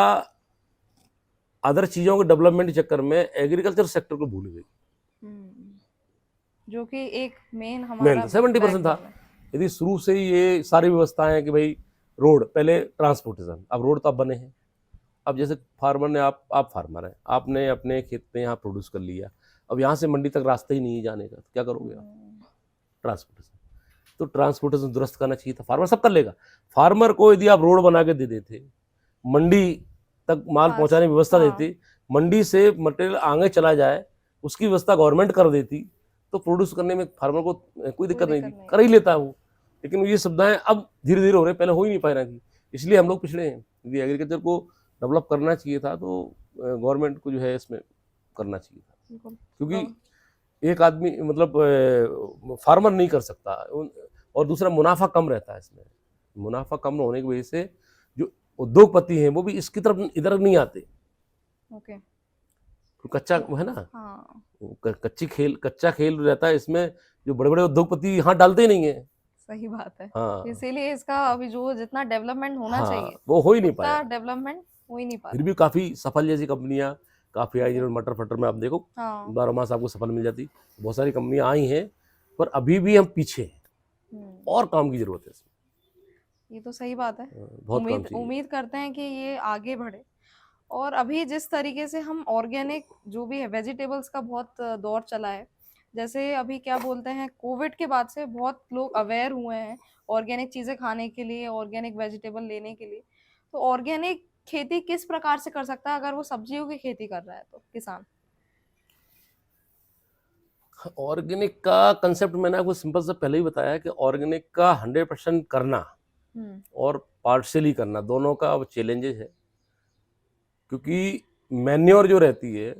अदर चीज़ों के डेवलपमेंट के चक्कर में एग्रीकल्चर सेक्टर को भूल गई, जो कि एक हमारा 70% था। यदि शुरू से ये सारी व्यवस्थाएं हैं कि भाई रोड, पहले ट्रांसपोर्टेशन, अब रोड तो अब बने हैं, अब जैसे फार्मर ने, आप फार्मर हैं, आपने अपने खेत में यहाँ प्रोड्यूस कर लिया, अब यहाँ से मंडी तक रास्ता ही नहीं है जाने का, तो क्या करोगे आप? ट्रांसपोर्टेशन, तो ट्रांसपोर्टेशन दुरुस्त करना चाहिए था, फार्मर सब कर लेगा। फार्मर को यदि आप रोड बना के दे देते, मंडी तक माल पहुँचाने की व्यवस्था देती, मंडी से मटेरियल आगे चला जाए उसकी व्यवस्था गवर्नमेंट कर देती, तो प्रोड्यूस करने में फार्मर को कोई दिक्कत नहीं थी, कर ही लेता है वो। लेकिन ये सुविधाएं अब धीरे धीरे हो रहे, पहले हो ही नहीं पा रही थी। इसलिए हम लोग पिछड़े हैं, क्योंकि एग्रीकल्चर को डेवलप करना चाहिए था, तो गवर्नमेंट को जो है इसमें करना चाहिए था, बिल्कुल। क्योंकि एक आदमी मतलब फार्मर नहीं कर सकता, और दूसरा मुनाफा कम रहता है इसमें। मुनाफा कम होने की वजह से जो उद्योगपति हैं वो भी इसकी तरफ इधर नहीं आते। ओके। तो कच्चा वो है ना, हाँ, कच्चा खेल रहता है इसमें, जो बड़े बड़े उद्योगपति हाथ डालते ही नहीं है। सही बात है। हाँ इसीलिए इसका अभी जो जितना डेवलपमेंट होना चाहिए हाँ, वो हो ही नहीं उतना पाया। डेवलपमेंट हो ही नहीं पा फिर रहा। भी काफ़ी सफल जैसी कंपनियां काफ़ी आई, ओके। जिन्होंने मटर फटर में आप देखो हाँ। 12 मास आपको सफल मिल जाती, बहुत सारी कंपनियां आई हैं, पर अभी भी हम पीछे हैं, हम्म, और काम की जरूरत है इसमें। ये तो सही बात है। बहुत काम उम्मीद चाहिए। उम्मीद करते हैं कि ये आगे बढ़े। और अभी जिस तरीके से हम ऑर्गेनिक जो भी है वेजिटेबल्स का बहुत दौर चला है, जैसे अभी क्या बोलते हैं, कोविड के बाद से बहुत लोग अवेयर हुए हैं ऑर्गेनिक चीज़ें खाने के लिए, ऑर्गेनिक वेजिटेबल लेने के लिए। तो ऑर्गेनिक खेती किस प्रकार से कर सकता है अगर वो सब्जियों की खेती कर रहा है तो किसान? ऑर्गेनिक का कंसेप्ट मैंने आपको सिंपल से पहले ही बताया कि ऑर्गेनिक का 100% करना हम्म। और पार्शियली करना, दोनों का अब चैलेंजेस है, क्योंकि मैन्योर जो रहती है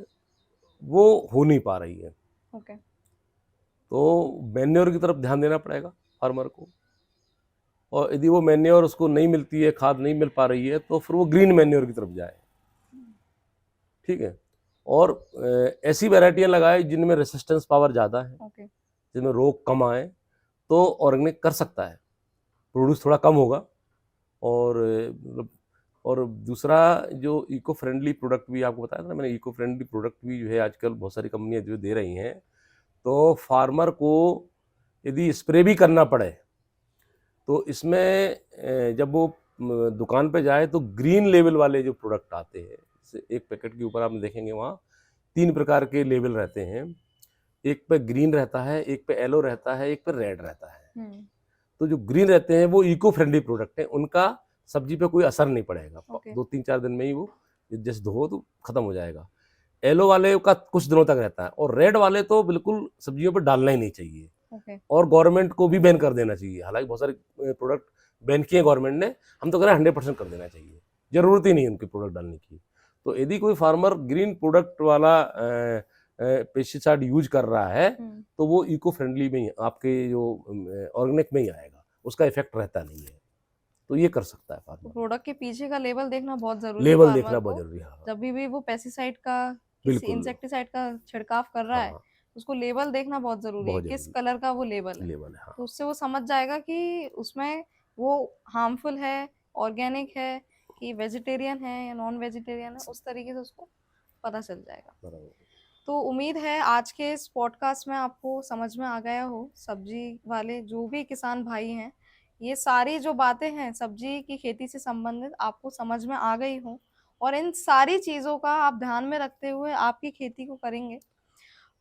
वो हो नहीं पा रही है। ओके। तो मैन्योर की तरफ ध्यान देना पड़ेगा फार्मर को, और यदि वो मैन्योर उसको नहीं मिलती है, खाद नहीं मिल पा रही है, तो फिर वो ग्रीन मैन्योर की तरफ जाए। ठीक है, और ऐसी वैरायटियां लगाए जिनमें रेसिस्टेंस पावर ज़्यादा है, ओके। जिनमें रोग कम आए, तो ऑर्गेनिक कर सकता है, प्रोड्यूस थोड़ा कम होगा। और मतलब, और दूसरा जो इको फ्रेंडली प्रोडक्ट भी आपको बताया था ना मैंने, इको फ्रेंडली प्रोडक्ट भी जो है आजकल बहुत सारी कंपनियां जो दे रही हैं, तो फार्मर को यदि स्प्रे भी करना पड़े तो इसमें जब वो दुकान पे जाए तो ग्रीन लेबल वाले जो प्रोडक्ट आते हैं, जैसे एक पैकेट के ऊपर आप देखेंगे वहाँ 3 प्रकार के लेबल रहते हैं, एक पे ग्रीन रहता है, एक पे येलो रहता है, एक पे रेड रहता है। हम्म। तो जो ग्रीन रहते हैं वो इको फ्रेंडली प्रोडक्ट है, उनका सब्जी पे कोई असर नहीं पड़ेगा, ओके। 2-3-4 दिन में ही वो जैसे धो तो खत्म हो जाएगा। येलो वाले का कुछ दिनों तक रहता है, और रेड वाले तो बिल्कुल सब्जियों पर डालना ही नहीं चाहिए, ओके। और गवर्नमेंट को भी बैन कर देना चाहिए। हालांकि बहुत सारे प्रोडक्ट बैन किए गवर्नमेंट ने, हम तो कह रहे हैं 100% कर देना चाहिए, जरूरत ही नहीं है उनके प्रोडक्ट डालने की। तो यदि कोई फार्मर ग्रीन प्रोडक्ट वाला पेस्टिसाइड यूज कर रहा है, तो वो इको फ्रेंडली में ही आपके जो ऑर्गेनिक में ही आएगा, उसका इफेक्ट रहता नहीं है, तो ये कर सकता है तो फार्मर। प्रोडक्ट के पीछे का लेबल देखना बहुत जरूरी है लेवल फार्मर देखना बहुत को। जरूरी है। हाँ जब भी वो पेस्टिसाइड का किसी बिल्कुल। इंसेक्टिसाइड का छिड़काव कर रहा है, हाँ उसको लेबल देखना बहुत जरूरी है, बहुत किस जरूरी कलर का वो लेबल है। लेवल है। हाँ तो उससे वो समझ जाएगा कि उसमें वो हार्मफुल है, ऑर्गेनिक है, कि वेजिटेरियन है या नॉन वेजिटेरियन है, उस तरीके से उसको पता चल जाएगा। बराबर। तो उम्मीद है आज के इस पॉडकास्ट में आपको समझ में आ गया हो, सब्जी वाले जो भी किसान भाई हैं, ये सारी जो बातें हैं सब्जी की खेती से संबंधित आपको समझ में आ गई हो, और इन सारी चीज़ों का आप ध्यान में रखते हुए आपकी खेती को करेंगे।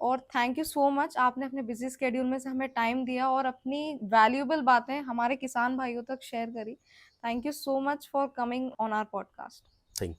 और थैंक यू सो मच, आपने अपने बिजी स्केड्यूल में से हमें टाइम दिया और अपनी वैल्यूएबल बातें हमारे किसान भाइयों तक शेयर करी। Thank you so much for coming on our podcast. Thank you.